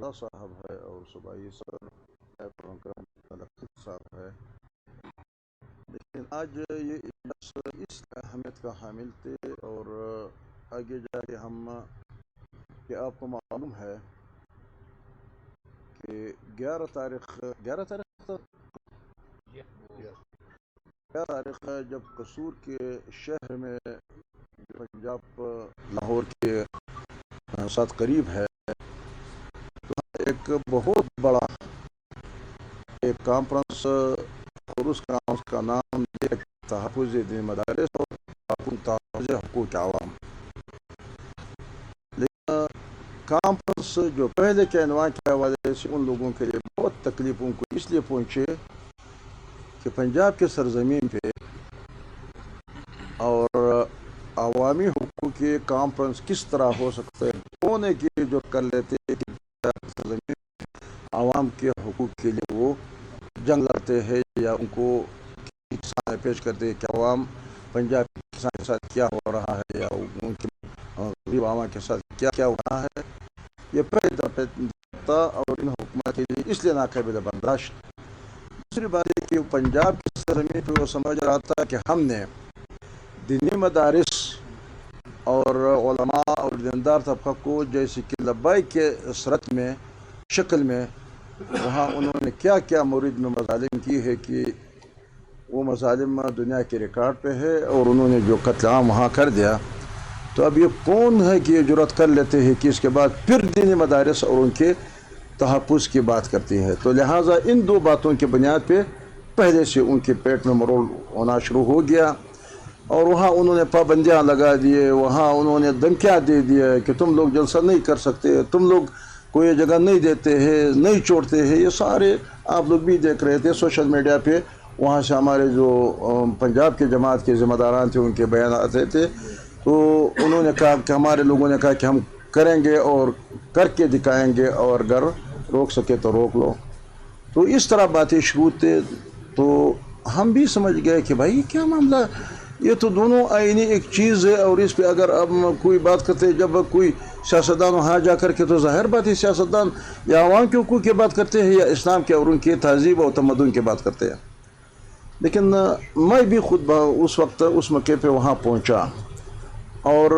رضا صاحب ہے اور صوبائی صدر پروگرام لطیف صاحب ہے. لیکن آج یہ اجلاس اس اہمیت کا حامل تھے اور آگے جا کے ہم کہ آپ کو معلوم ہے کہ 11 تاریخ جب قصور کے شہر میں پنجاب لاہور کے ساتھ قریب ہے ایک بہت بڑا ایک کانفرنس اور اس کا نام تحفظ دینی مدارس اور تحفظ حقوق عوام. لیکن کانفرنس جو پہلے کے عنوان کے حوالے سے ان لوگوں کے لیے بہت تکلیفوں کو اس لیے پہنچے کہ پنجاب کے سرزمین پہ اور عوامی حقوق کے کانفرنس کس طرح ہو سکتا ہے. کون ہے کہ جو کر لیتے کہ سرزمین عوام کے حقوق کے لیے وہ جنگ لڑتے ہیں یا ان کو پیش کرتے ہیں کہ عوام پنجاب کے کسان کے ساتھ کیا ہو رہا ہے یا ان کے غریب عوام کے ساتھ کیا کیا ہو رہا ہے. یہ پہلے تھا اور ان حکومت کے لیے اس لیے ناقابل برداشت. دوسری بات ہے کہ پنجاب کی سرزمین پہ وہ سمجھ رہا تھا کہ ہم نے دینی مدارس اور علماء اور دیندار طبقہ کو جیسے کہ لبائی کے صورت میں شکل میں وہاں انہوں نے کیا کیا مورد میں مظالم کی ہے کہ وہ مظالم دنیا کے ریکارڈ پہ ہے اور انہوں نے جو قتل عام وہاں کر دیا. تو اب یہ کون ہے کہ یہ جرات کر لیتے ہیں کہ اس کے بعد پھر دینی مدارس اور ان کے تحفظ کی بات کرتی ہے. تو لہٰذا ان دو باتوں کی بنیاد پہ پہلے سے ان کے پیٹ میں مرول ہونا شروع ہو گیا اور وہاں انہوں نے پابندیاں لگا دیے, وہاں انہوں نے دھمکیاں دے دیا کہ تم لوگ جلسہ نہیں کر سکتے, تم لوگ کو یہ جگہ نہیں دیتے ہیں, نہیں چھوڑتے ہیں. یہ سارے آپ لوگ بھی دیکھ رہے تھے سوشل میڈیا پہ. وہاں سے ہمارے جو پنجاب کے جماعت کے ذمہ داران تھے ان کے بیان آتے تھے. تو انہوں نے کہا کہ ہمارے لوگوں نے کہا کہ ہم کریں گے اور کر کے دکھائیں گے اور اگر روک سکے تو روک لو. تو اس طرح باتیں شروع تھے. تو ہم بھی سمجھ گئے کہ بھائی کیا معاملہ, یہ تو دونوں آئینی ایک چیز ہے اور اس پہ اگر اب کوئی بات کرتے جب کوئی سیاستدان وہاں جا کر کے تو ظاہر بات ہے سیاستدان یا عوام کے حقوق کی بات کرتے ہیں یا اسلام کے اور ان کی تہذیب و تمدن کی بات کرتے ہیں. لیکن میں بھی خود اس وقت اس موقع پہ وہاں پہنچا اور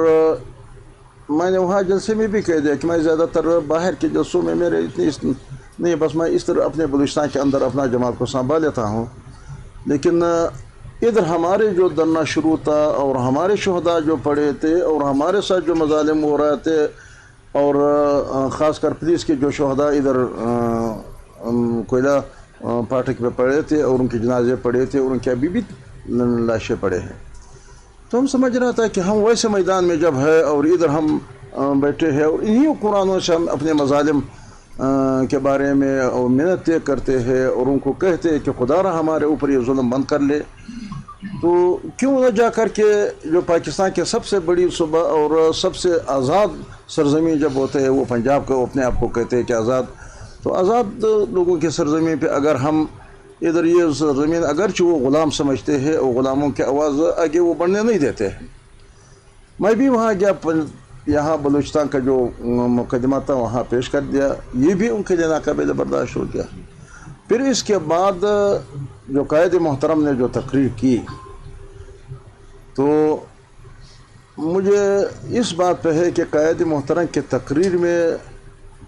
میں نے وہاں جلسے میں بھی کہہ دیا کہ میں زیادہ تر باہر کے جلسوں میں میرے اتنی نہیں, بس میں اس طرح اپنے بلوچستان کے اندر اپنا جماعت کو سنبھال لیتا ہوں. لیکن ادھر ہمارے جو دھرنا شروع تھا اور ہمارے شہداء جو پڑے تھے اور ہمارے ساتھ جو مظالم ہو رہے تھے اور خاص کر پولیس کے جو شہداء ادھر کوئلہ پاٹک پہ پڑے تھے اور ان کے جنازے پڑے تھے اور ان کے ابھی بھی لاشیں پڑے ہیں. تو ہم سمجھ رہا تھا کہ ہم ویسے میدان میں جب ہے اور ادھر ہم بیٹھے ہیں اور انہی قرآنوں سے ہم اپنے مظالم کے بارے میں اور منتیں کرتے ہیں اور ان کو کہتے ہیں کہ خدا را ہمارے اوپر یہ ظلم بند کر لے, تو کیوں نہ جا کر کے جو پاکستان کے سب سے بڑی صوبہ اور سب سے آزاد سرزمین جب ہوتے ہیں وہ پنجاب کو اپنے آپ کو کہتے ہیں کہ آزاد, تو آزاد لوگوں کی سرزمین پہ اگر ہم ادھر یہ سرزمین اگرچہ وہ غلام سمجھتے ہیں اور غلاموں کی آواز آگے وہ بڑھنے نہیں دیتے. میں بھی وہاں گیا, یہاں بلوچستان کا جو مقدمہ تھا وہاں پیش کر دیا, یہ بھی ان کے لیے ناقابل برداشت ہو گیا. پھر اس کے بعد جو قائد محترم نے جو تقریر کی تو مجھے اس بات پہ ہے کہ قائد محترم کے تقریر میں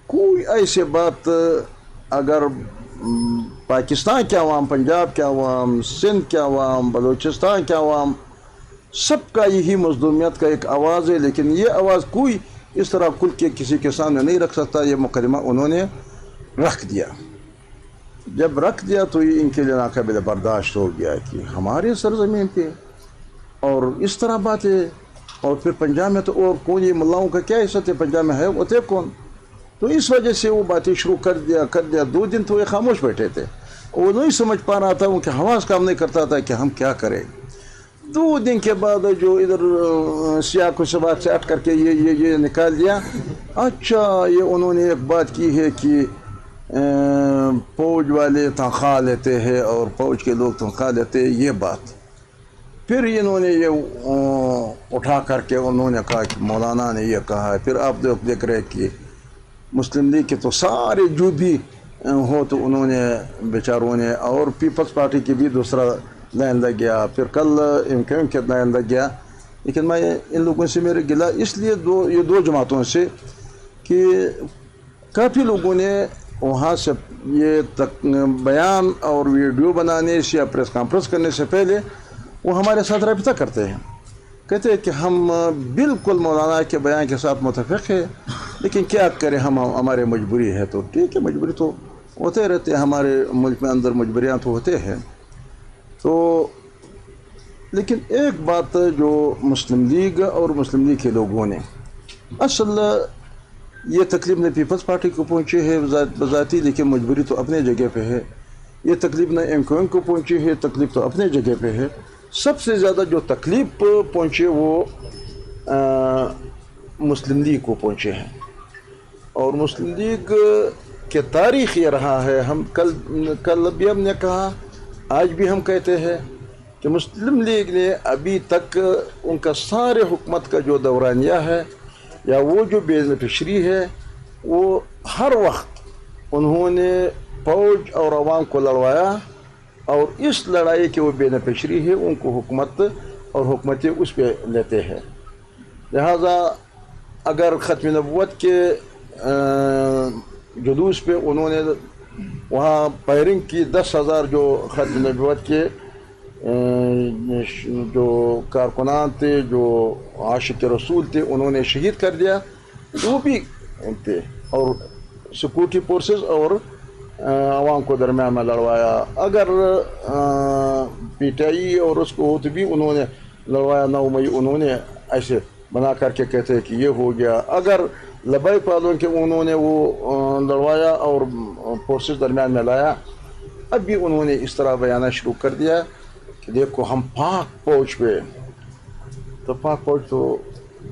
کوئی ایسے بات اگر پاکستان کے عوام, پنجاب کے عوام, سندھ کے عوام, بلوچستان کے عوام سب کا یہی مظلومیت کا ایک آواز ہے, لیکن یہ آواز کوئی اس طرح کھل کے کسی کے سامنے نہیں رکھ سکتا. یہ مقدمہ انہوں نے رکھ دیا. جب رکھ دیا تو یہ ان کے لیے ناقابل برداشت ہو گیا کہ ہمارے سرزمین پہ اور اس طرح باتیں. اور پھر پنجاب میں تو اور کون, یہ ملاؤں کا کیا حصہ ہے پنجاب میں, ہے ہوتے کون. تو اس وجہ سے وہ باتیں شروع کر دیا. 2 دن تو یہ خاموش بیٹھے تھے, وہ نہیں سمجھ پا رہا تھا, ان کے حواس کام نہیں کرتا تھا کہ ہم کیا کریں. 2 دن کے بعد جو ادھر سیاق و سباق سے اٹھ کر کے یہ نکال دیا. اچھا یہ انہوں نے ایک بات کی ہے کہ فوج والے تنخواہ لیتے ہیں اور فوج کے لوگ تنخواہ لیتے ہیں, یہ بات. پھر انہوں نے یہ اٹھا کر کے انہوں نے کہا کہ مولانا نے یہ کہا ہے. پھر آپ دیکھ رہے کہ مسلم لیگ کے تو سارے جو بھی ہو تو انہوں نے بیچاروں نے، اور پیپلز پارٹی کی بھی دوسرا لائن لگ گیا، پھر کل ایم کے لائن لگ گیا. لیکن میں ان لوگوں سے میرے گلا اس لیے یہ دو جماعتوں سے کہ کافی لوگوں نے وہاں سے یہ بیان اور ویڈیو بنانے سے یا پریس کانفرنس کرنے سے پہلے وہ ہمارے ساتھ رابطہ کرتے ہیں، کہتے ہیں کہ ہم بالکل مولانا کے بیان کے ساتھ متفق ہیں، لیکن کیا کریں، ہمارے مجبوری ہے. تو ٹھیک ہے، مجبوری تو ہوتے رہتے ہیں، ہمارے ملک میں اندر مجبوریاں تو ہوتے ہیں. تو لیکن ایک بات جو مسلم لیگ اور مسلم لیگ کے لوگوں نے اصل یہ تکلیف نہ پیپلز پارٹی کو پہنچی ہے بذاتی، لیکن مجبوری تو اپنے جگہ پہ ہے. یہ تکلیف نہ ایم کو پہنچی ہے، تکلیف تو اپنے جگہ پہ ہے. سب سے زیادہ جو تکلیف پہنچے وہ مسلم لیگ کو پہنچے ہیں. اور مسلم لیگ کے تاریخ یہ رہا ہے، ہم کل بھی ہم نے کہا، آج بھی ہم کہتے ہیں کہ مسلم لیگ نے ابھی تک ان کا سارے حکومت کا جو دورانیہ ہے یا وہ جو بینیفیشری ہے، وہ ہر وقت انہوں نے فوج اور عوام کو لڑوایا، اور اس لڑائی کے وہ بینیفیشری ہے، ان کو حکومت اور حکومتیں اس پہ لیتے ہیں. لہذا اگر ختم نبوت کے جلوس پہ انہوں نے وہاں فائرنگ کی، 10,000 جو ختم نبوت کے جو کارکنان تھے، جو عاشق رسول تھے، انہوں نے شہید کر دیا، وہ بھی تھے، اور سیکورٹی فورسز اور عوام کو درمیان میں لڑوایا. اگر پی ٹی آئی اور اس کو تو بھی انہوں نے لڑوایا، 9 مئی انہوں نے ایسے بنا کر کے کہتے ہیں کہ یہ ہو گیا. اگر لبائی پالوں کے انہوں نے وہ لڑوایا اور فورسز درمیان میں لایا، اب بھی انہوں نے اس طرح بیانہ شروع کر دیا کہ دیکھو ہم پاک فوج پہ. تو پاک فوج تو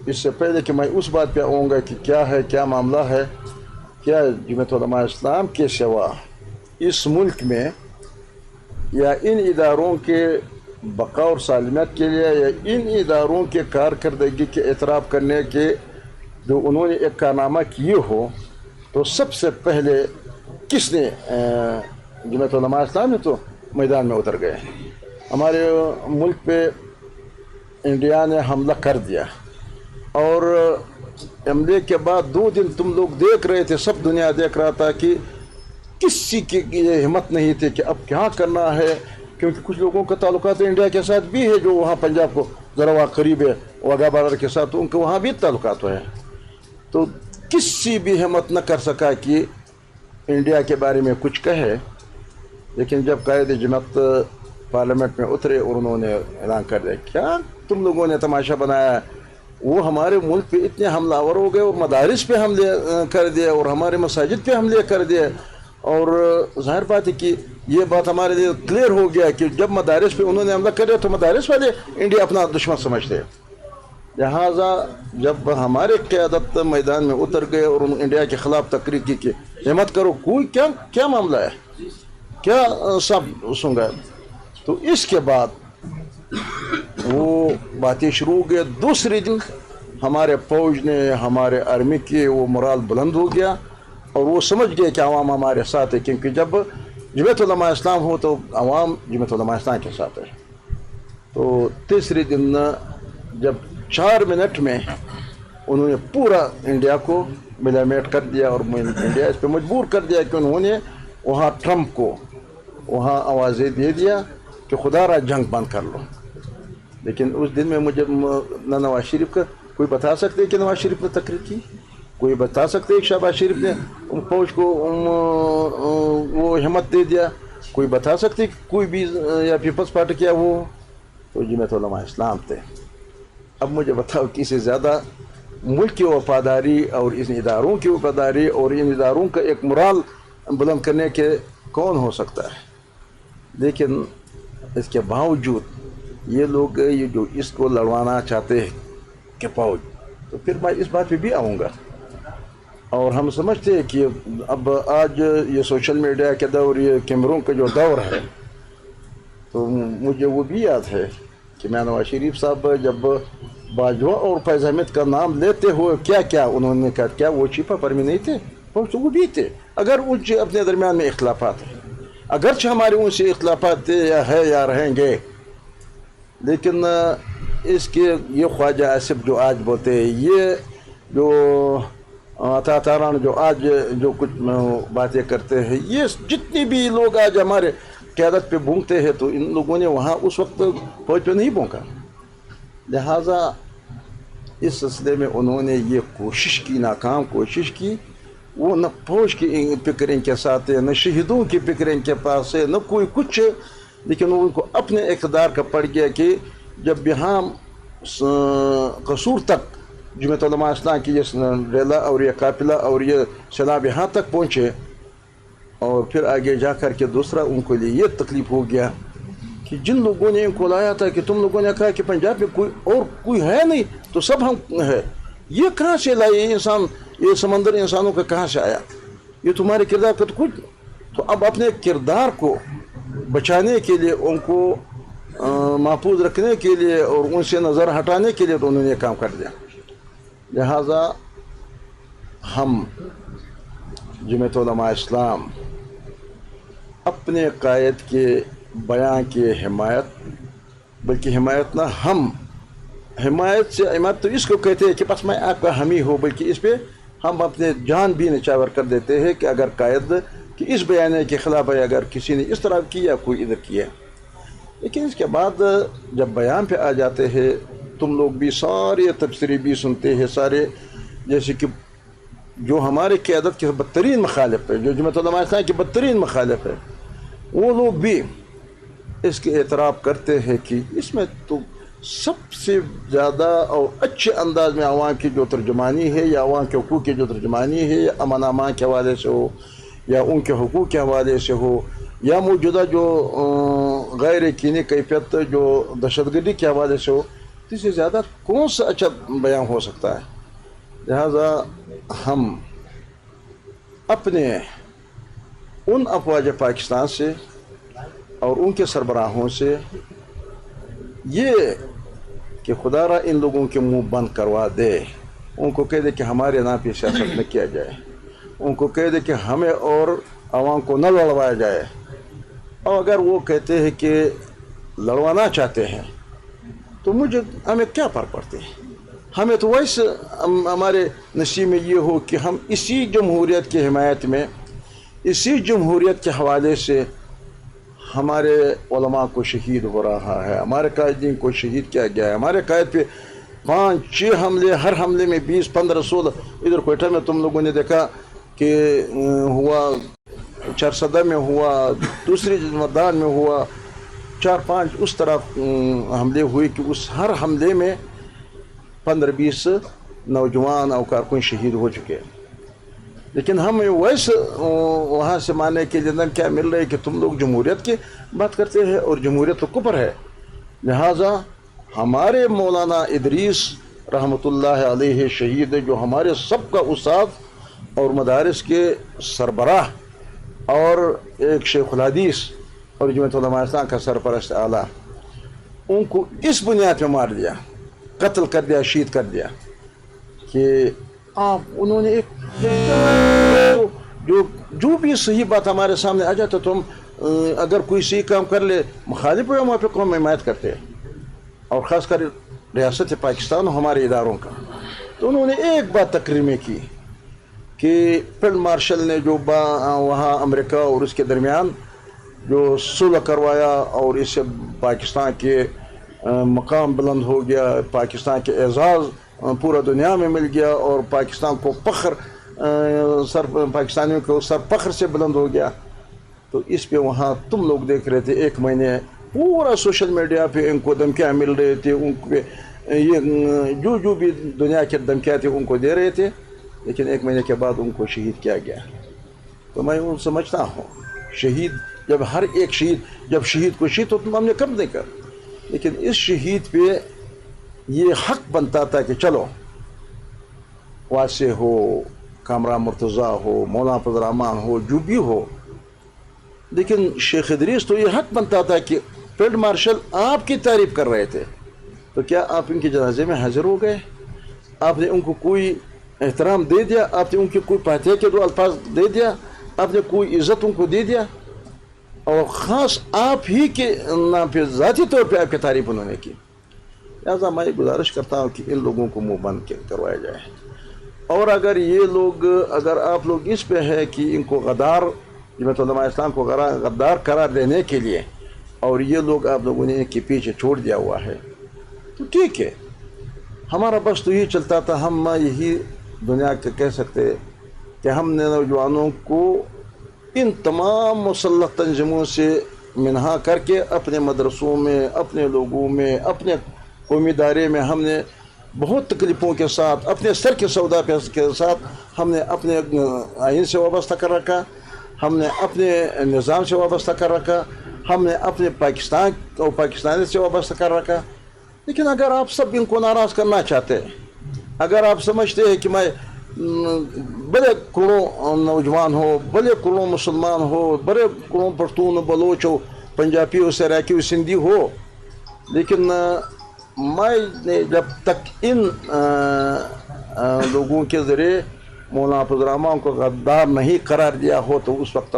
اس سے پہلے کہ میں اس بات پہ آؤں گا کہ کیا ہے، کیا معاملہ ہے، کیا جمعیت علماء اسلام کے سوا اس ملک میں یا ان اداروں کے بقا اور سالمیت کے لیے یا ان اداروں کے کارکردگی کے اعتراف کرنے کے جو انہوں نے ایک کارنامہ کیے ہو، تو سب سے پہلے کس نے جمعیت علماء اسلام نے تو میدان میں اتر گئے. ہمارے ملک پہ انڈیا نے حملہ کر دیا، اور حملے کے بعد 2 دن تم لوگ دیکھ رہے تھے، سب دنیا دیکھ رہا تھا کہ کسی کی یہ ہمت نہیں تھی کہ اب کیا کرنا ہے، کیونکہ کچھ لوگوں کا تعلقات انڈیا کے ساتھ بھی ہے، جو وہاں پنجاب کو ذرا وہاں قریب ہے، واگا بارڈر کے ساتھ، ان کے وہاں بھی تعلقات ہیں. تو کسی بھی ہمت نہ کر سکا کہ انڈیا کے بارے میں کچھ کہے. لیکن جب قائد جماعت پارلیمنٹ میں اترے اور انہوں نے اعلان کر دیا، کیا تم لوگوں نے تماشا بنایا، وہ ہمارے ملک پہ اتنے حملہ آور ہو گئے، اور مدارس پہ حملے کر دیے، اور ہمارے مساجد پہ حملے کر دیے. اور ظاہر بات ہے کہ یہ بات ہمارے لیے کلیئر ہو گیا کہ جب مدارس پہ انہوں نے حملہ کر دیا تو مدارس والے انڈیا اپنا دشمن سمجھتے. لہٰذا جب ہمارے قیادت میدان میں اتر گئے اور انڈیا کے خلاف تقریر کی کہ ہمت کرو، کوئی کیا معاملہ ہے، کیا سب سنگا. تو اس کے بعد وہ باتیں شروع ہو گئے. دوسرے دن ہمارے فوج نے، ہمارے آرمی کے وہ مرال بلند ہو گیا، اور وہ سمجھ گئے کہ عوام ہمارے ساتھ ہے، کیونکہ جب جمعیت علماء اسلام ہو تو عوام جمعیت علماء اسلام کے ساتھ ہے. تو تیسرے دن جب 4 منٹ میں انہوں نے پورا انڈیا کو ملامیٹ کر دیا، اور انڈیا اس پہ مجبور کر دیا کہ انہوں نے وہاں ٹرمپ کو وہاں آوازیں دے دیا کہ خدا را جنگ بند کر لو. لیکن اس دن میں مجھے نہ نواز شریف کا کوئی بتا سکتے کہ نواز شریف نے تقریر کی، کوئی بتا سکتے کہ شہباز شریف نے فوج کو وہ ہمت دے دیا، کوئی بتا سکتے کہ کوئی بھی یا پیپلز پارٹی کیا وہ تو جمعیت علماء اسلام تھے. اب مجھے بتاؤ کہ اس سے زیادہ ملک کی وفاداری اور ان اداروں کی وفاداری اور ان اداروں کا ایک مرال بلند کرنے کے کون ہو سکتا ہے. لیکن اس کے باوجود یہ لوگ یہ جو اس کو لڑوانا چاہتے ہیں کہ فوج، تو پھر میں اس بات پہ بھی آؤں گا. اور ہم سمجھتے ہیں کہ اب آج یہ سوشل میڈیا کے دور، یہ کیمروں کا جو دور ہے، تو مجھے وہ بھی یاد ہے کہ میں نواز شریف صاحب جب باجوہ اور فیض احمد کا نام لیتے ہوئے کیا انہوں نے کہا، کیا وہ چیف آف آرمی نہیں تھے؟ وہ بھی تھے. اگر ان کے اپنے درمیان میں اختلافات ہیں, اگرچہ ہمارے ان سے اختلافات ہے یا رہیں گے, لیکن اس کے یہ خواجہ آصف جو آج بولتے ہیں, یہ جو عطا تاران جو آج جو کچھ باتیں کرتے ہیں, یہ جتنی بھی لوگ آج ہمارے قیادت پہ بھونکتے ہیں, تو ان لوگوں نے وہاں اس وقت فوج پہ نہیں بھونکا. لہٰذا اس سلسلے میں انہوں نے یہ کوشش کی, ناکام کوشش کی. وہ نہ فوج کی فکر ان کے ساتھ ہے, نہ شہیدوں کی فکر ان کے پاس ہے, نہ کوئی کچھ, لیکن ان کو اپنے اقتدار کا پڑ گیا کہ جب یہاں قصور تک جمعیت علماء اسلام کی یہ ریلا اور یہ قافلہ اور یہ سیلاب یہاں تک پہنچے, اور پھر آگے جا کر کے دوسرا ان کے لیے یہ تکلیف ہو گیا کہ جن لوگوں نے ان کو لایا تھا کہ تم لوگوں نے کہا کہ پنجاب میں کوئی ہے نہیں تو سب ہم ہے, یہ کہاں سے لائے یہ انسان, یہ سمندر انسانوں کا کہاں سے آیا, یہ تمہارے کردار کا تو کچھ. تو اب اپنے کردار کو بچانے کے لیے, ان کو محفوظ رکھنے کے لیے اور ان سے نظر ہٹانے کے لیے تو انہوں نے یہ کام کر دیا. لہٰذا ہم جمعیت علماء اسلام اپنے قائد کے بیان کی حمایت, بلکہ حمایت نہ, ہم حمایت سے حمایت تو اس کو کہتے ہیں کہ بس میں آپ کا حامی ہوں, بلکہ اس پہ ہم اپنے جان بھی نچھاور کر دیتے ہیں کہ اگر قائد کہ اس بیانیے کے خلاف ہے, اگر کسی نے اس طرح کیا, کوئی ادھر کیا. لیکن اس کے بعد جب بیان پہ آ جاتے ہیں, تم لوگ بھی سارے تبصرے بھی سنتے ہیں, سارے جیسے کہ جو ہمارے قیادت کے بدترین مخالف ہے, جو جمعیت علماء اسلام کے بدترین مخالف ہے, وہ لوگ بھی اس کے اعتراف کرتے ہیں کہ اس میں تو سب سے زیادہ اور اچھے انداز میں عوام کی جو ترجمانی ہے, یا عوام کے حقوق کی جو ترجمانی ہے, یا امن امان کے حوالے سے ہو, یا ان کے حقوق کے حوالے سے ہو, یا موجودہ جو غیر یقینی کیفیت جو دہشت گردی کے حوالے سے ہو, اس سے زیادہ کون سا اچھا بیان ہو سکتا ہے. لہذا ہم اپنے ان افواج پاکستان سے اور ان کے سربراہوں سے یہ کہ خدا را ان لوگوں کے منہ بند کروا دے, ان کو کہہ دے کہ ہمارے نام پہ سیاست نہ کیا جائے, ان کو کہہ دے کہ ہمیں اور عوام کو نہ لڑوایا جائے. اور اگر وہ کہتے ہیں کہ لڑوانا چاہتے ہیں تو ہمیں کیا فرق پڑتے ہیں, ہمیں تو ویسے ہمارے نصیب میں یہ ہو کہ ہم اسی جمہوریت کی حمایت میں, اسی جمہوریت کے حوالے سے ہمارے علماء کو شہید ہو رہا ہے, ہمارے قائدین کو شہید کیا گیا ہے, ہمارے قائد پہ 5-6 حملے, ہر حملے میں 20-15-16, ادھر کوئٹہ میں تم لوگوں نے دیکھا کہ ہوا, چرسدہ میں ہوا, دوسری مردان میں ہوا, 4-5 اس طرح حملے ہوئے کہ اس ہر حملے میں 15-20 نوجوان اور کارکن شہید ہو چکے. لیکن ہم ویسے وہاں سے ماننے کے لیے کیا مل رہا ہے کہ تم لوگ جمہوریت کی بات کرتے ہیں اور جمہوریت تو کفر ہے. لہٰذا ہمارے مولانا ادریس رحمۃ اللہ علیہ شہید, جو ہمارے سب کا استاد اور مدارس کے سربراہ اور ایک شیخ الحدیث اور جمعیت علماء اسلام کا سرپرست اعلیٰ, ان کو اس بنیاد پہ مار دیا, قتل کر دیا, شہید کر دیا کہ انہوں نے ایک جو بھی صحیح بات ہمارے سامنے آ جاتا تو ہم اگر کوئی صحیح کام کر لے مخالف ہو وہاں پہ کو ہم حمایت کرتے ہیں, اور خاص کر ریاست پاکستان ہمارے اداروں کا. تو انہوں نے ایک بات تقریر میں کی کہ فیلڈ مارشل نے جو وہاں امریکہ اور اس کے درمیان جو صلح کروایا, اور اس سے پاکستان کے مقام بلند ہو گیا, پاکستان کے اعزاز پورا دنیا میں مل گیا, اور پاکستان کو فخر, پاکستانیوں کو سر فخر سے بلند ہو گیا. تو اس پہ وہاں تم لوگ دیکھ رہے تھے 1 مہینے پورا سوشل میڈیا پہ ان کو دھمکیاں مل رہی تھی, ان پہ یہ جو بھی دنیا کے دھمکیاں تھیں ان کو دے رہے تھے, لیکن 1 مہینے کے بعد ان کو شہید کیا گیا. تو میں ان سمجھتا ہوں شہید جب ہر ایک شہید جب شہید کو شہید تو ہم نے کب نہیں کر, لیکن اس شہید پہ یہ حق بنتا تھا کہ چلو واسع ہو, کامران مرتضیٰ ہو, مولانا فضل الرحمان ہو, جو بھی ہو, لیکن شیخ ادریس تو یہ حق بنتا تھا کہ فیلڈ مارشل آپ کی تعریف کر رہے تھے, تو کیا آپ ان کے جنازے میں حاضر ہو گئے؟ آپ نے ان کو کوئی احترام دے دیا آپ نے، ان کی کوئی فاتحہ کے 2 الفاظ دے دیا آپ نے، کوئی عزت ان کو دے دیا، اور خاص آپ ہی کے نام پہ ذاتی طور پہ آپ کی تعریف انہوں نے کی. لہٰذا میں گزارش کرتا ہوں کہ ان لوگوں کو منہ بند کروایا جائے. اور اگر آپ لوگ اس پہ ہے کہ ان کو غدار، جمعیت علماء اسلام کو غدار قرار دینے کے لیے، اور یہ لوگ آپ لوگوں نے ان کے پیچھے چھوڑ دیا ہوا ہے، تو ٹھیک ہے، ہمارا بس تو یہ چلتا تھا. ہم یہی دنیا کے کہہ سکتے کہ ہم نے نوجوانوں کو ان تمام مسلح تنظیموں سے منہا کر کے اپنے مدرسوں میں، اپنے لوگوں میں، اپنے قومی دائرے میں ہم نے بہت تکلیفوں کے ساتھ، اپنے سر کے سودا کے ساتھ ہم نے اپنے آئین سے وابستہ کر رکھا، ہم نے اپنے نظام سے وابستہ کر رکھا، ہم نے اپنے پاکستان اور پاکستانی سے وابستہ کر رکھا. لیکن اگر آپ سب ان کو ناراض کرنا چاہتے ہیں، اگر آپ سمجھتے ہیں کہ میں بڑے کروڑوں نوجوان ہو، بڑے کروڑوں مسلمان ہو، بڑے کروڑوں پختون بلوچ ہو، پنجابی ہو، سرائکی ہو، سندھی ہو، لیکن میں نے جب تک ان لوگوں کے ذریعے مولانا حافظ الرحمن کو غدار نہیں قرار دیا ہو تو اس وقت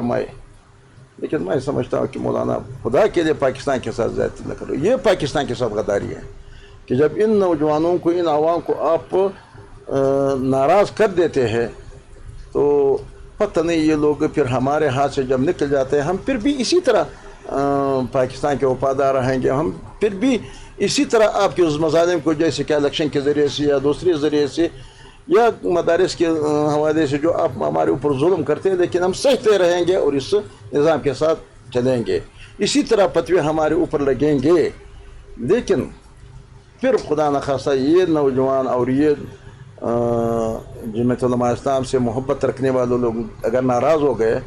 لیکن میں سمجھتا ہوں کہ مولانا خدا کے لیے پاکستان کے ساتھ زیادتی نہ کرو. یہ پاکستان کے ساتھ غداری ہے کہ جب ان نوجوانوں کو، ان عوام کو آپ ناراض کر دیتے ہیں تو پتہ نہیں یہ لوگ پھر ہمارے ہاتھ سے جب نکل جاتے ہیں، ہم پھر بھی اسی طرح پاکستان کے وفادار رہیں گے. ہم پھر بھی اسی طرح آپ کے اس مظالم کو، جیسے کہ الیکشن کے ذریعے سے یا دوسرے ذریعے سے یا مدارس کے حوالے سے جو آپ ہمارے اوپر ظلم کرتے ہیں، لیکن ہم سہتے رہیں گے اور اس نظام کے ساتھ چلیں گے. اسی طرح فتوے ہمارے اوپر لگیں گے. لیکن پھر خدا نخواستہ یہ نوجوان اور یہ جمعیت علماء اسلام سے محبت رکھنے والے لوگ اگر ناراض ہو گئے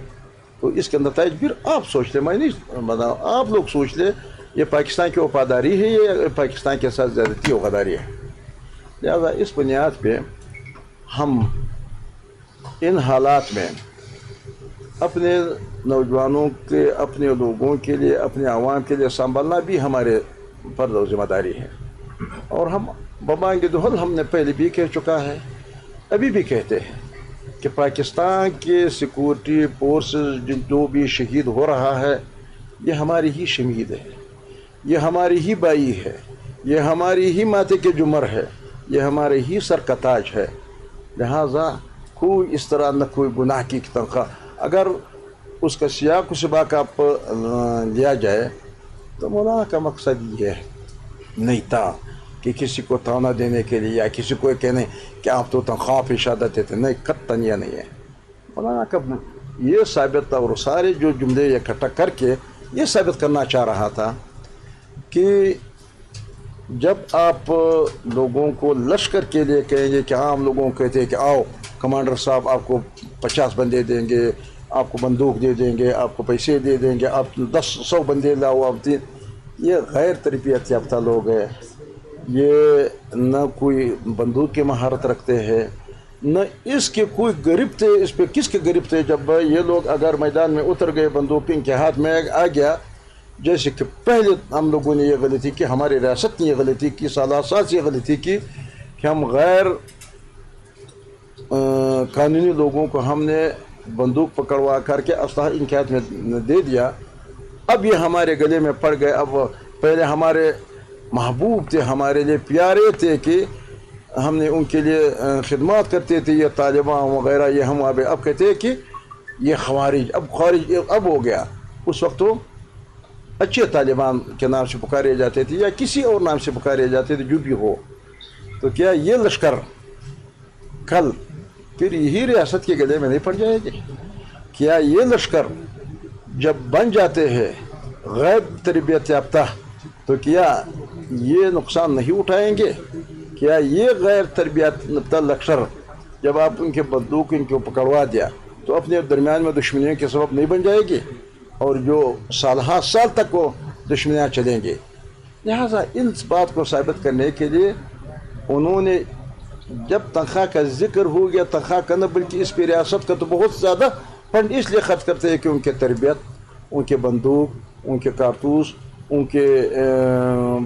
تو اس کے نتائج پھر آپ سوچ لیں، میں نہیں بتاؤں، آپ لوگ سوچ لیں یہ پاکستان کی وفاداری ہے یا پاکستان کے ساتھ زیادتی وفاداری ہے. لہذا اس بنیاد پہ ہم ان حالات میں اپنے نوجوانوں کے، اپنے لوگوں کے لیے، اپنے عوام کے لیے سنبھلنا بھی ہمارے فرض و ذمہ داری ہے. اور ہم بمانگ دہل ہم نے پہلے بھی کہہ چکا ہے، ابھی بھی کہتے ہیں کہ پاکستان کے سیکورٹی فورسز جو بھی شہید ہو رہا ہے یہ ہماری ہی شہید ہے، یہ ہماری ہی بائی ہے، یہ ہماری ہی ماتھے کے جمر ہے، یہ ہمارے ہی سر کا تاج ہے. لہٰذا کوئی اس طرح نہ کوئی گناہ کی تنخواہ، اگر اس کا سیاق و سباق آپ لیا جائے تو مولانا کا مقصد یہ نہیں تھا کہ کسی کو تانا دینے کے لیے یا کسی کو کہنے کہ آپ تو تنخواہ پہ شہادت دیتے، نہیں، قطعاً یہ نہیں ہے. مولانا کا یہ ثابت، اور سارے جو جملے اکٹھا کر کے یہ ثابت کرنا چاہ رہا تھا کہ جب آپ لوگوں کو لشکر کے لیے کہیں گے کہ عام لوگوں کو کہتے ہیں کہ آؤ کمانڈر صاحب آپ کو 50 بندے دیں گے، آپ کو بندوق دے دیں گے، آپ کو پیسے دے دیں گے، آپ 100 بندے لاؤ، آپ یہ غیر تربیت یافتہ لوگ ہیں. یہ نہ کوئی بندوق کی مہارت رکھتے ہیں، نہ اس کے کوئی گرفت ہے. اس پہ کس کے گرفت ہے؟ جب یہ لوگ اگر میدان میں اتر گئے، بندوق ان کے ہاتھ میں آ گیا، جیسے کہ پہلے ہم لوگوں نے یہ غلطی کی، ہماری ریاست نے یہ غلطی کی، سالہ سال یہ غلطی کی کہ ہم غیر قانونی لوگوں کو ہم نے بندوق پکڑوا کر کے اسلحہ ان کے ہاتھ میں دے دیا. اب یہ ہمارے گلے میں پڑ گئے. اب پہلے ہمارے محبوب تھے، ہمارے لیے پیارے تھے کہ ہم نے ان کے لیے خدمات کرتے تھے، یہ طالبان وغیرہ، یہ ہم اب کہتے ہیں کہ یہ خوارج. اب خوارج اب ہو گیا. اس وقت تو اچھے طالبان کے نام سے پکارے جاتے تھے یا کسی اور نام سے پکارے جاتے تھے، جو بھی ہو. تو کیا یہ لشکر کل پھر یہی ریاست کے گلے میں نہیں پڑ جائے گی؟ کیا یہ لشکر جب بن جاتے ہیں غیر تربیت یافتہ تو کیا یہ نقصان نہیں اٹھائیں گے؟ کیا یہ غیر تربیت یافتہ لشکر جب آپ ان کے بندوق ان کو پکڑوا دیا تو اپنے درمیان میں دشمنیوں کے سبب نہیں بن جائے گی؟ اور جو سالہ سال تک وہ دشمنیاں چلیں گے. لہٰذا اس بات کو ثابت کرنے کے لیے انہوں نے جب تنخواہ کا ذکر ہو گیا، تنخواہ کا نہ بلکہ اس پہ ریاست کا تو بہت زیادہ فنڈ اس لیے خرچ کرتے ہیں کہ ان کے تربیت، ان کے بندوق، ان کے کارتوس، ان کے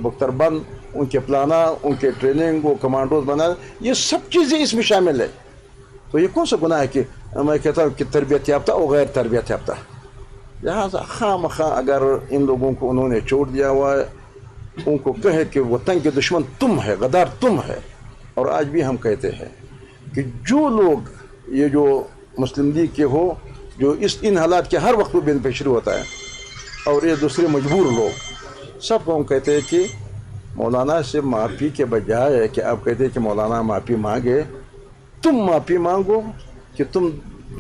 بختر بند، ان کے پلانا، ان کے ٹریننگ، وہ کمانڈوز بنانا، یہ سب چیزیں اس میں شامل ہے. تو یہ کون سا گناہ ہے کہ میں کہتا ہوں کہ تربیت یافتہ اور غیر تربیت یافتہ. لہٰذا خواہ مخواہ اگر ان لوگوں کو انہوں نے چھوڑ دیا ہوا ہے، ان کو کہے کہ وطن کے دشمن تم ہے، غدار تم ہے. اور آج بھی ہم کہتے ہیں کہ جو لوگ یہ جو مسلم لیگ کے ہو جو ان حالات کے ہر وقت بینیفیشری ہوتا ہے، اور یہ دوسرے مجبور لوگ، سب کو ہم کہتے ہیں کہ مولانا سے معافی کے بجائے کہ آپ کہتے ہیں کہ مولانا معافی مانگے، تم معافی مانگو کہ تم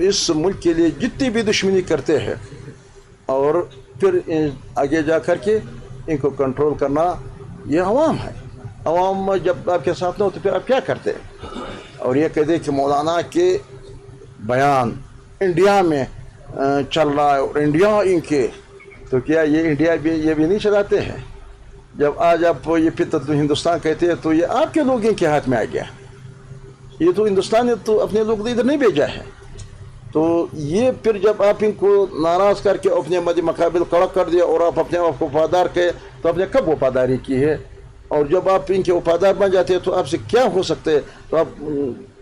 اس ملک کے لیے جتنی بھی دشمنی کرتے ہیں، اور پھر آگے جا کر کے ان کو کنٹرول کرنا یہ عوام ہے. عوام جب آپ کے ساتھ نہ ہو تو پھر آپ کیا کرتے ہیں؟ اور یہ کہتے کہ مولانا کے بیان انڈیا میں چل رہا ہے اور انڈیا ان کے، تو کیا یہ انڈیا بھی یہ بھی نہیں چلاتے ہیں؟ جب آج آپ یہ پھر ہندوستان کہتے ہیں تو یہ آپ کے لوگ ان کے ہاتھ میں آ گیا. یہ تو ہندوستان نے تو اپنے لوگ ادھر نہیں بھیجا ہے. تو یہ پھر جب آپ ان کو ناراض کر کے اپنے مد مقابل کڑا کر دیا اور آپ اپنے آپ کو وفادار کہے، تو آپ نے کب وفاداری کی ہے؟ اور جب آپ ان کے وفادار بن جاتے ہیں تو آپ سے کیا ہو سکتے؟ تو آپ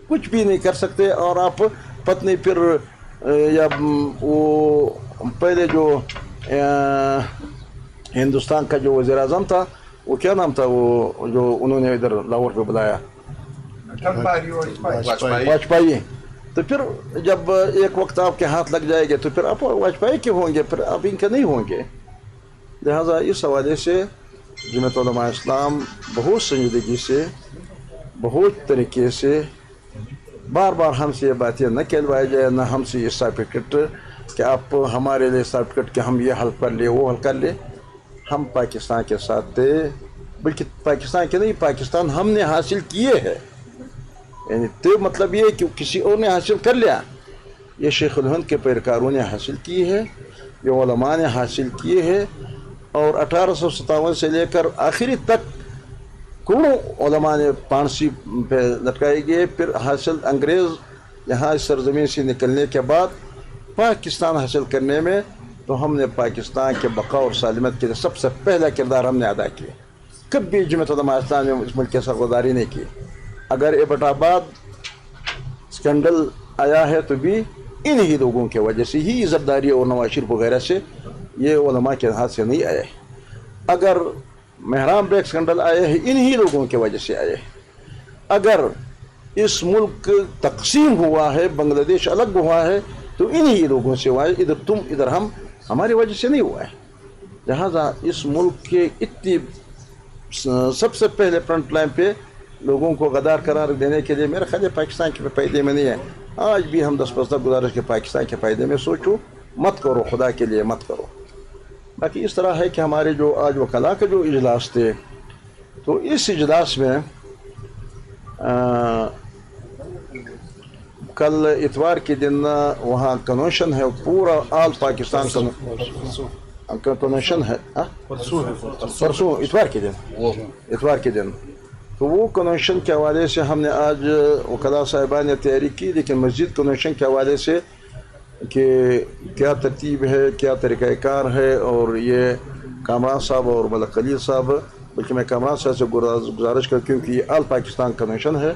کچھ بھی نہیں کر سکتے. اور آپ پتنی پھر یا وہ پہلے جو ہندوستان کا جو وزیر اعظم تھا، وہ کیا نام تھا وہ جو انہوں نے ادھر لاہور پہ بلایا، واجپئی. تو پھر جب ایک وقت آپ کے ہاتھ لگ جائے گے تو پھر آپ واجپئی کے ہوں گے، پھر آپ ان کے نہیں ہوں گے. لہٰذا اس حوالے سے جمعیت علماء اسلام بہت سنجیدگی سے، بہت طریقے سے بار بار ہم سے یہ باتیں نہ کہلوائی جائے، نہ ہم سے یہ سرٹیفکیٹ کہ آپ ہمارے لیے سرٹیفکیٹ کہ ہم یہ حل کر لے وہ حل کر لے. ہم پاکستان کے ساتھ تھے، بلکہ پاکستان کے نہیں، پاکستان ہم نے حاصل کیے ہیں. یعنی تو مطلب یہ کہ کسی اور نے حاصل کر لیا، یہ شیخ الہند کے پیروکاروں نے حاصل کی ہے، یہ علماء نے حاصل کیے ہیں. اور 1857 سے لے کر آخری تک کروڑوں علماء نے پھانسی پہ لٹکائی گئے. پھر حاصل انگریز یہاں اس سرزمین سے نکلنے کے بعد پاکستان حاصل کرنے میں، تو ہم نے پاکستان کے بقا اور سالمیت کے لیے سب سے پہلا کردار ہم نے ادا کیا. کبھی جمعیت علماء اسلام نے اس ملک کی سرگزاری نہیں کی. اگر ایبٹ آباد اسکینڈل آیا ہے تو بھی انہی لوگوں کی وجہ سے ہی، زرداری اور نواز شریف وغیرہ سے، یہ علماء کے ہاتھ سے نہیں آئے. اگر مہرام بیگ اسکینڈل آئے ہیں انہی لوگوں کی وجہ سے آئے. اگر اس ملک تقسیم ہوا ہے، بنگلہ دیش الگ ہوا ہے، تو انہی لوگوں سے ہوا ہے. ادھر تم ادھر ہم، ہماری وجہ سے نہیں ہوا ہے. لہذا اس ملک کے اتنی سب سے پہلے فرنٹ لائن پہ لوگوں کو غدار قرار دینے کے لیے میرا خیال ہے پاکستان کے فائدے میں نہیں ہے. آج بھی ہم 10 گزارش کے پاکستان کے فائدے میں سوچو، مت کرو، خدا کے لیے مت کرو. باقی اس طرح ہے کہ ہمارے جو آج وکلاء کے جو اجلاس تھے، تو اس اجلاس میں کل اتوار کے دن وہاں کنونشن ہے، پورا آل پاکستان کنونشن ہے، پرسوں اتوار کے دن. تو وہ کنونشن کے حوالے سے ہم نے آج وکلاء صاحبان نے تیاری کی، لیکن مزید کنونشن کے حوالے سے کہ کیا ترتیب ہے، کیا طریقہ کار ہے. اور یہ کامران صاحب اور ملک خلیل صاحب، بلکہ میں کامران صاحب سے گزارش کروں کیونکہ یہ آل پاکستان کنونشن ہے،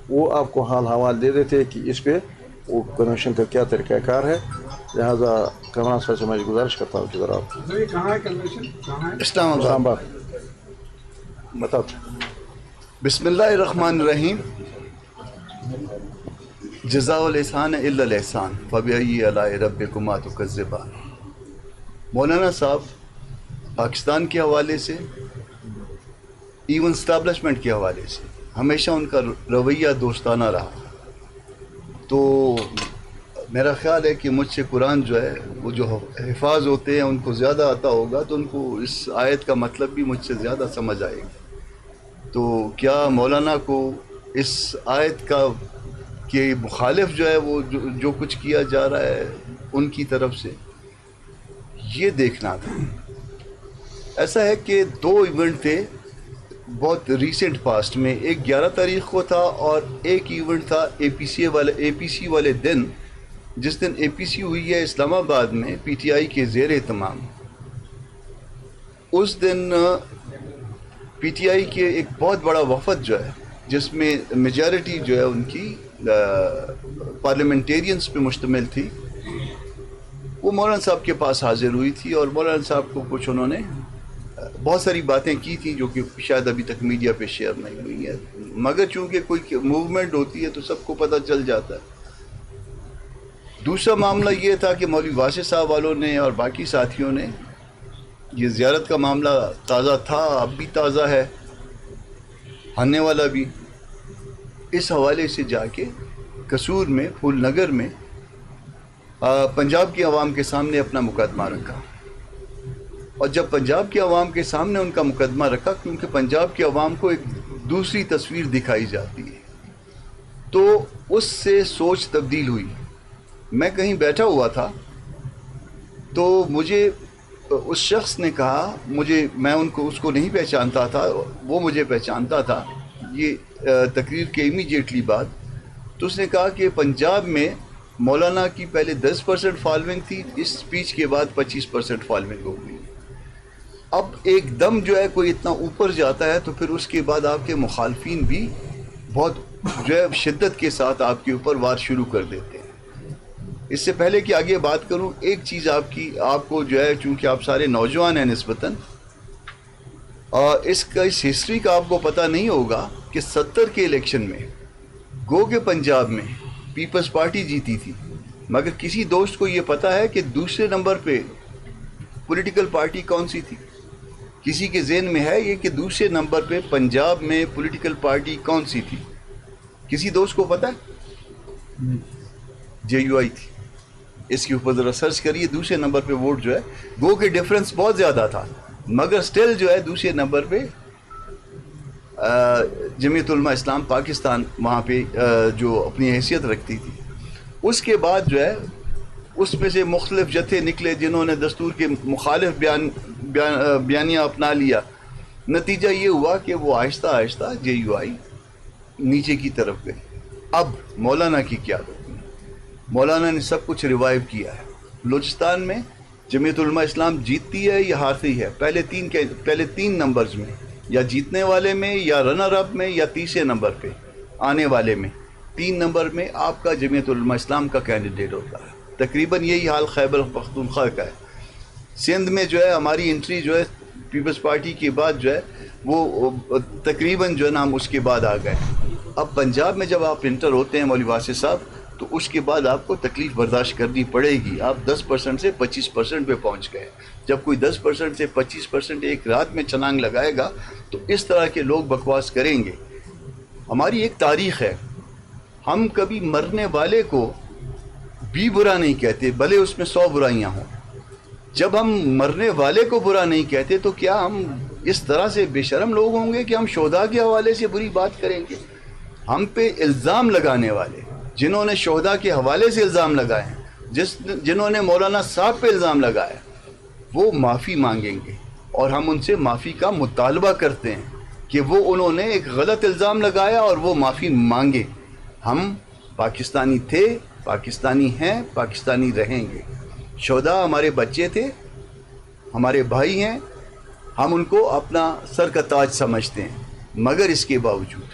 وہ آپ کو حال حوال دے دیتے کہ اس پہ وہ کنونشن کا کیا طریقہ کار ہے. لہٰذا کامران صاحب سے میں گزارش کرتا ہوں کہ ذرا اسلام آباد بتاؤ. بسم اللہ الرحمن الرحیم. جزاء الاحسان الا الاحسان فبأي آلاء ربكما تكذبان. مولانا صاحب پاکستان کے حوالے سے، ایون اسٹیبلشمنٹ کے حوالے سے ہمیشہ ان کا رویہ دوستانہ رہا. تو میرا خیال ہے کہ مجھ سے قرآن جو ہے وہ جو حفاظ ہوتے ہیں ان کو زیادہ آتا ہوگا، تو ان کو اس آیت کا مطلب بھی مجھ سے زیادہ سمجھ آئے گا. تو کیا مولانا کو اس آیت کا کہ مخالف جو ہے وہ جو کچھ کیا جا رہا ہے ان کی طرف سے یہ دیکھنا تھا. ایسا ہے کہ 2 ایونٹ تھے بہت ریسنٹ پاسٹ میں، ایک 11 تاریخ کو تھا اور ایک ایونٹ تھا اے پی سی والے دن، جس دن اے پی سی ہوئی ہے اسلام آباد میں پی ٹی آئی کے زیر اہتمام. اس دن پی ٹی آئی کے ایک بہت بڑا وفد جو ہے، جس میں میجارٹی جو ہے ان کی پارلیمنٹیرینس پہ مشتمل تھی، وہ مولانا صاحب کے پاس حاضر ہوئی تھی، اور مولانا صاحب کو کچھ انہوں نے بہت ساری باتیں کی تھیں جو کہ شاید ابھی تک میڈیا پہ شیئر نہیں ہوئی ہے، مگر چونکہ کوئی موومنٹ ہوتی ہے تو سب کو پتہ چل جاتا ہے۔ دوسرا معاملہ یہ تھا کہ مولوی واسع صاحب والوں نے اور باقی ساتھیوں نے، یہ زیارت کا معاملہ تازہ تھا، اب بھی تازہ ہے، آنے والا بھی، اس حوالے سے جا کے قصور میں، پھول نگر میں پنجاب کی عوام کے سامنے اپنا مقدمہ رکھا۔ اور جب پنجاب کی عوام کے سامنے ان کا مقدمہ رکھا، کیونکہ پنجاب کی عوام کو ایک دوسری تصویر دکھائی جاتی ہے، تو اس سے سوچ تبدیل ہوئی۔ میں کہیں بیٹھا ہوا تھا تو مجھے اس شخص نے کہا، میں اس کو نہیں پہچانتا تھا، وہ مجھے پہچانتا تھا، یہ تقریر کے امیجیٹلی بعد، تو اس نے کہا کہ پنجاب میں مولانا کی پہلے 10% فالوئنگ تھی، اس سپیچ کے بعد 25% فالوئنگ ہو گئی۔ اب ایک دم جو ہے کوئی اتنا اوپر جاتا ہے تو پھر اس کے بعد آپ کے مخالفین بھی بہت جو ہے شدت کے ساتھ آپ کے اوپر وار شروع کر دیتے ہیں۔ اس سے پہلے کہ آگے بات کروں، ایک چیز آپ کو جو ہے، چونکہ آپ سارے نوجوان ہیں نسبتاً، اس ہسٹری کا آپ کو پتہ نہیں ہوگا کہ 70 کے الیکشن میں گو کے پنجاب میں پیپلز پارٹی جیتی تھی، مگر کسی دوست کو یہ پتہ ہے کہ دوسرے نمبر پہ پولیٹیکل پارٹی کون سی تھی؟ کسی کے ذہن میں ہے یہ کہ دوسرے نمبر پہ پنجاب میں پولیٹیکل پارٹی کون سی تھی؟ کسی دوست کو پتہ ہے؟ JUI تھی۔ اس کے اوپر ذرا سرچ کریے، دوسرے نمبر پہ ووٹ جو ہے، گو کے ڈیفرنس بہت زیادہ تھا، مگر سٹل جو ہے دوسرے نمبر پہ جمعیت علماء اسلام پاکستان وہاں پہ جو اپنی حیثیت رکھتی تھی۔ اس کے بعد جو ہے اس میں سے مختلف جتھے نکلے جنہوں نے دستور کے مخالف بیانیہ اپنا لیا۔ نتیجہ یہ ہوا کہ وہ آہستہ آہستہ JUI نیچے کی طرف گئی۔ اب مولانا کی قیادت میں مولانا نے سب کچھ ریوائیو کیا ہے۔ بلوچستان میں جمعیت علماء اسلام جیتتی ہے یا ہارتی ہے؟ پہلے تین نمبرز میں، یا جیتنے والے میں، یا رنر اپ میں، یا تیسرے نمبر پہ آنے والے میں، 3 نمبر میں آپ کا جمعیت علماء اسلام کا کینڈیڈیٹ ہوتا ہے۔ تقریباً یہی حال خیبر پختونخوا کا ہے۔ سندھ میں جو ہے ہماری انٹری جو ہے پیپلز پارٹی کے بعد جو ہے وہ تقریباً جو ہے نا ہم اس کے بعد آ گئے۔ اب پنجاب میں جب آپ انٹر ہوتے ہیں مولوی واسع صاحب، تو اس کے بعد آپ کو تکلیف برداشت کرنی پڑے گی۔ آپ 10% سے 25% پہ پہنچ گئے۔ جب کوئی 10% سے 25% ایک رات میں چھلانگ لگائے گا تو اس طرح کے لوگ بکواس کریں گے۔ ہماری ایک تاریخ ہے، ہم کبھی مرنے والے کو بھی برا نہیں کہتے بھلے اس میں 100 برائیاں ہوں۔ جب ہم مرنے والے کو برا نہیں کہتے تو کیا ہم اس طرح سے بے شرم لوگ ہوں گے کہ ہم شہداء کے حوالے سے بری بات کریں گے؟ ہم پہ الزام لگانے والے، جنہوں نے شہداء کے حوالے سے الزام لگائے ہیں، جنہوں نے مولانا صاحب پہ الزام لگایا، وہ معافی مانگیں گے، اور ہم ان سے معافی کا مطالبہ کرتے ہیں کہ وہ انہوں نے ایک غلط الزام لگایا اور وہ معافی مانگے۔ ہم پاکستانی تھے، پاکستانی ہیں، پاکستانی رہیں گے۔ شہداء ہمارے بچے تھے، ہمارے بھائی ہیں، ہم ان کو اپنا سر کا تاج سمجھتے ہیں، مگر اس کے باوجود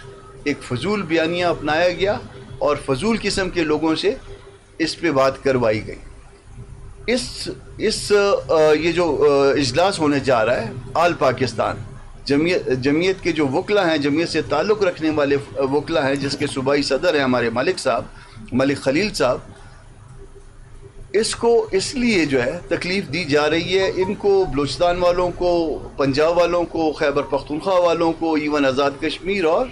ایک فضول بیانیہ اپنایا گیا اور فضول قسم کے لوگوں سے اس پہ بات کروائی گئی۔ یہ جو اجلاس ہونے جا رہا ہے آل پاکستان جمعیت کے جو وکلا ہیں، جمعیت سے تعلق رکھنے والے وکلا ہیں، جس کے صوبائی صدر ہیں ہمارے ملک خلیل صاحب، اس کو اس لیے جو ہے تکلیف دی جا رہی ہے۔ ان کو، بلوچستان والوں کو، پنجاب والوں کو، خیبر پختونخوا والوں کو، ایون آزاد کشمیر اور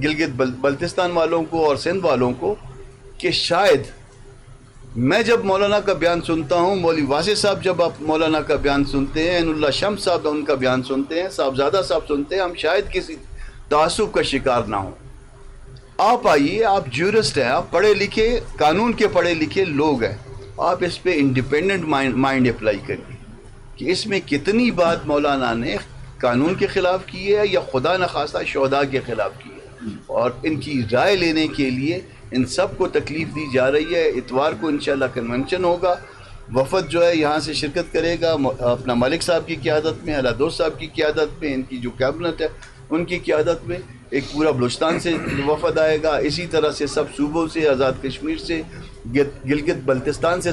گلگت بلتستان والوں کو اور سندھ والوں کو، کہ شاید میں جب مولانا کا بیان سنتا ہوں، مولوی واسع صاحب جب آپ مولانا کا بیان سنتے ہیں، عین اللہ شمس صاحب ان کا بیان سنتے ہیں، صاحبزادہ صاحب سنتے ہیں، ہم شاید کسی تعصب کا شکار نہ ہوں۔ آپ آئیے، آپ جورسٹ ہیں، آپ پڑھے لکھے، قانون کے پڑھے لکھے لوگ ہیں، آپ اس پہ انڈیپینڈنٹ مائنڈ اپلائی کریے کہ اس میں کتنی بات مولانا نے قانون کے خلاف کی ہے یا خدا نخواستہ شہداء کے خلاف کی ہے، اور ان کی رائے لینے کے لیے ان سب کو تکلیف دی جا رہی ہے۔ اتوار کو انشاءاللہ کنونشن ہوگا، وفد جو ہے یہاں سے شرکت کرے گا، اپنا ملک صاحب کی قیادت میں، اعلیٰ دوست صاحب کی قیادت میں، ان کی جو کیبنٹ ہے ان کی قیادت میں ایک پورا بلوچستان سے وفد آئے گا، اسی طرح سے سب صوبوں سے، آزاد کشمیر سے، گلگت بلتستان سے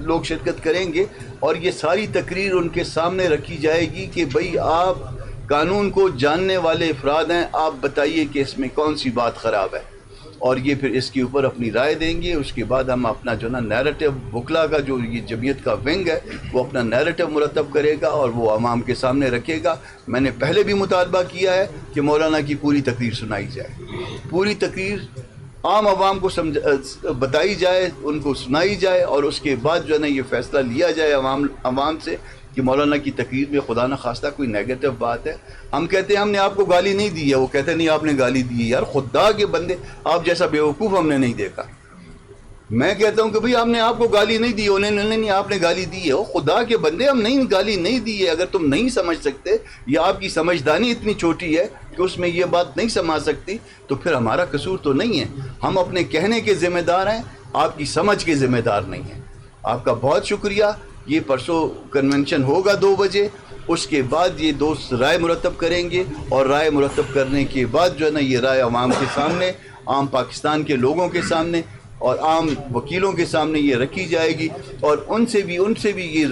لوگ شرکت کریں گے، اور یہ ساری تقریر ان کے سامنے رکھی جائے گی کہ بھئی آپ قانون کو جاننے والے افراد ہیں، آپ بتائیے کہ اس میں کون سی بات خراب ہے، اور یہ پھر اس کے اوپر اپنی رائے دیں گے۔ اس کے بعد ہم اپنا جو نا نیریٹو، بکلا کا جو یہ جمعیت کا ونگ ہے وہ اپنا نیریٹو مرتب کرے گا اور وہ عوام کے سامنے رکھے گا۔ میں نے پہلے بھی مطالبہ کیا ہے کہ مولانا کی پوری تقریر سنائی جائے، پوری تقریر عام عوام کو بتائی جائے، ان کو سنائی جائے، اور اس کے بعد جو ہے نا یہ فیصلہ لیا جائے عوام سے کہ مولانا کی تقریر میں خدا نخواستہ کوئی نیگیٹو بات ہے۔ ہم کہتے ہیں ہم نے آپ کو گالی نہیں دی ہے، وہ کہتے ہیں نہیں آپ نے گالی دی ہے۔ یار خدا کے بندے، آپ جیسا بیوقوف ہم نے نہیں دیکھا۔ میں کہتا ہوں کہ بھئی ہم نے آپ کو گالی نہیں دی، انہیں نہیں آپ نے گالی دی ہے۔ وہ خدا کے بندے، ہم نہیں گالی نہیں دی ہے۔ اگر تم نہیں سمجھ سکتے یا آپ کی سمجھدانی اتنی چھوٹی ہے کہ اس میں یہ بات نہیں سمجھ سکتی، تو پھر ہمارا قصور تو نہیں ہے۔ ہم اپنے کہنے کے ذمہ دار ہیں، آپ کی سمجھ کے ذمہ دار نہیں ہیں۔ آپ کا بہت شکریہ۔ یہ پرسوں کنونشن ہوگا 2 بجے، اس کے بعد یہ دوست رائے مرتب کریں گے، اور رائے مرتب کرنے کے بعد جو ہے نا یہ رائے عوام کے سامنے، عام پاکستان کے لوگوں کے سامنے اور عام وکیلوں کے سامنے یہ رکھی جائے گی، اور ان سے بھی یہ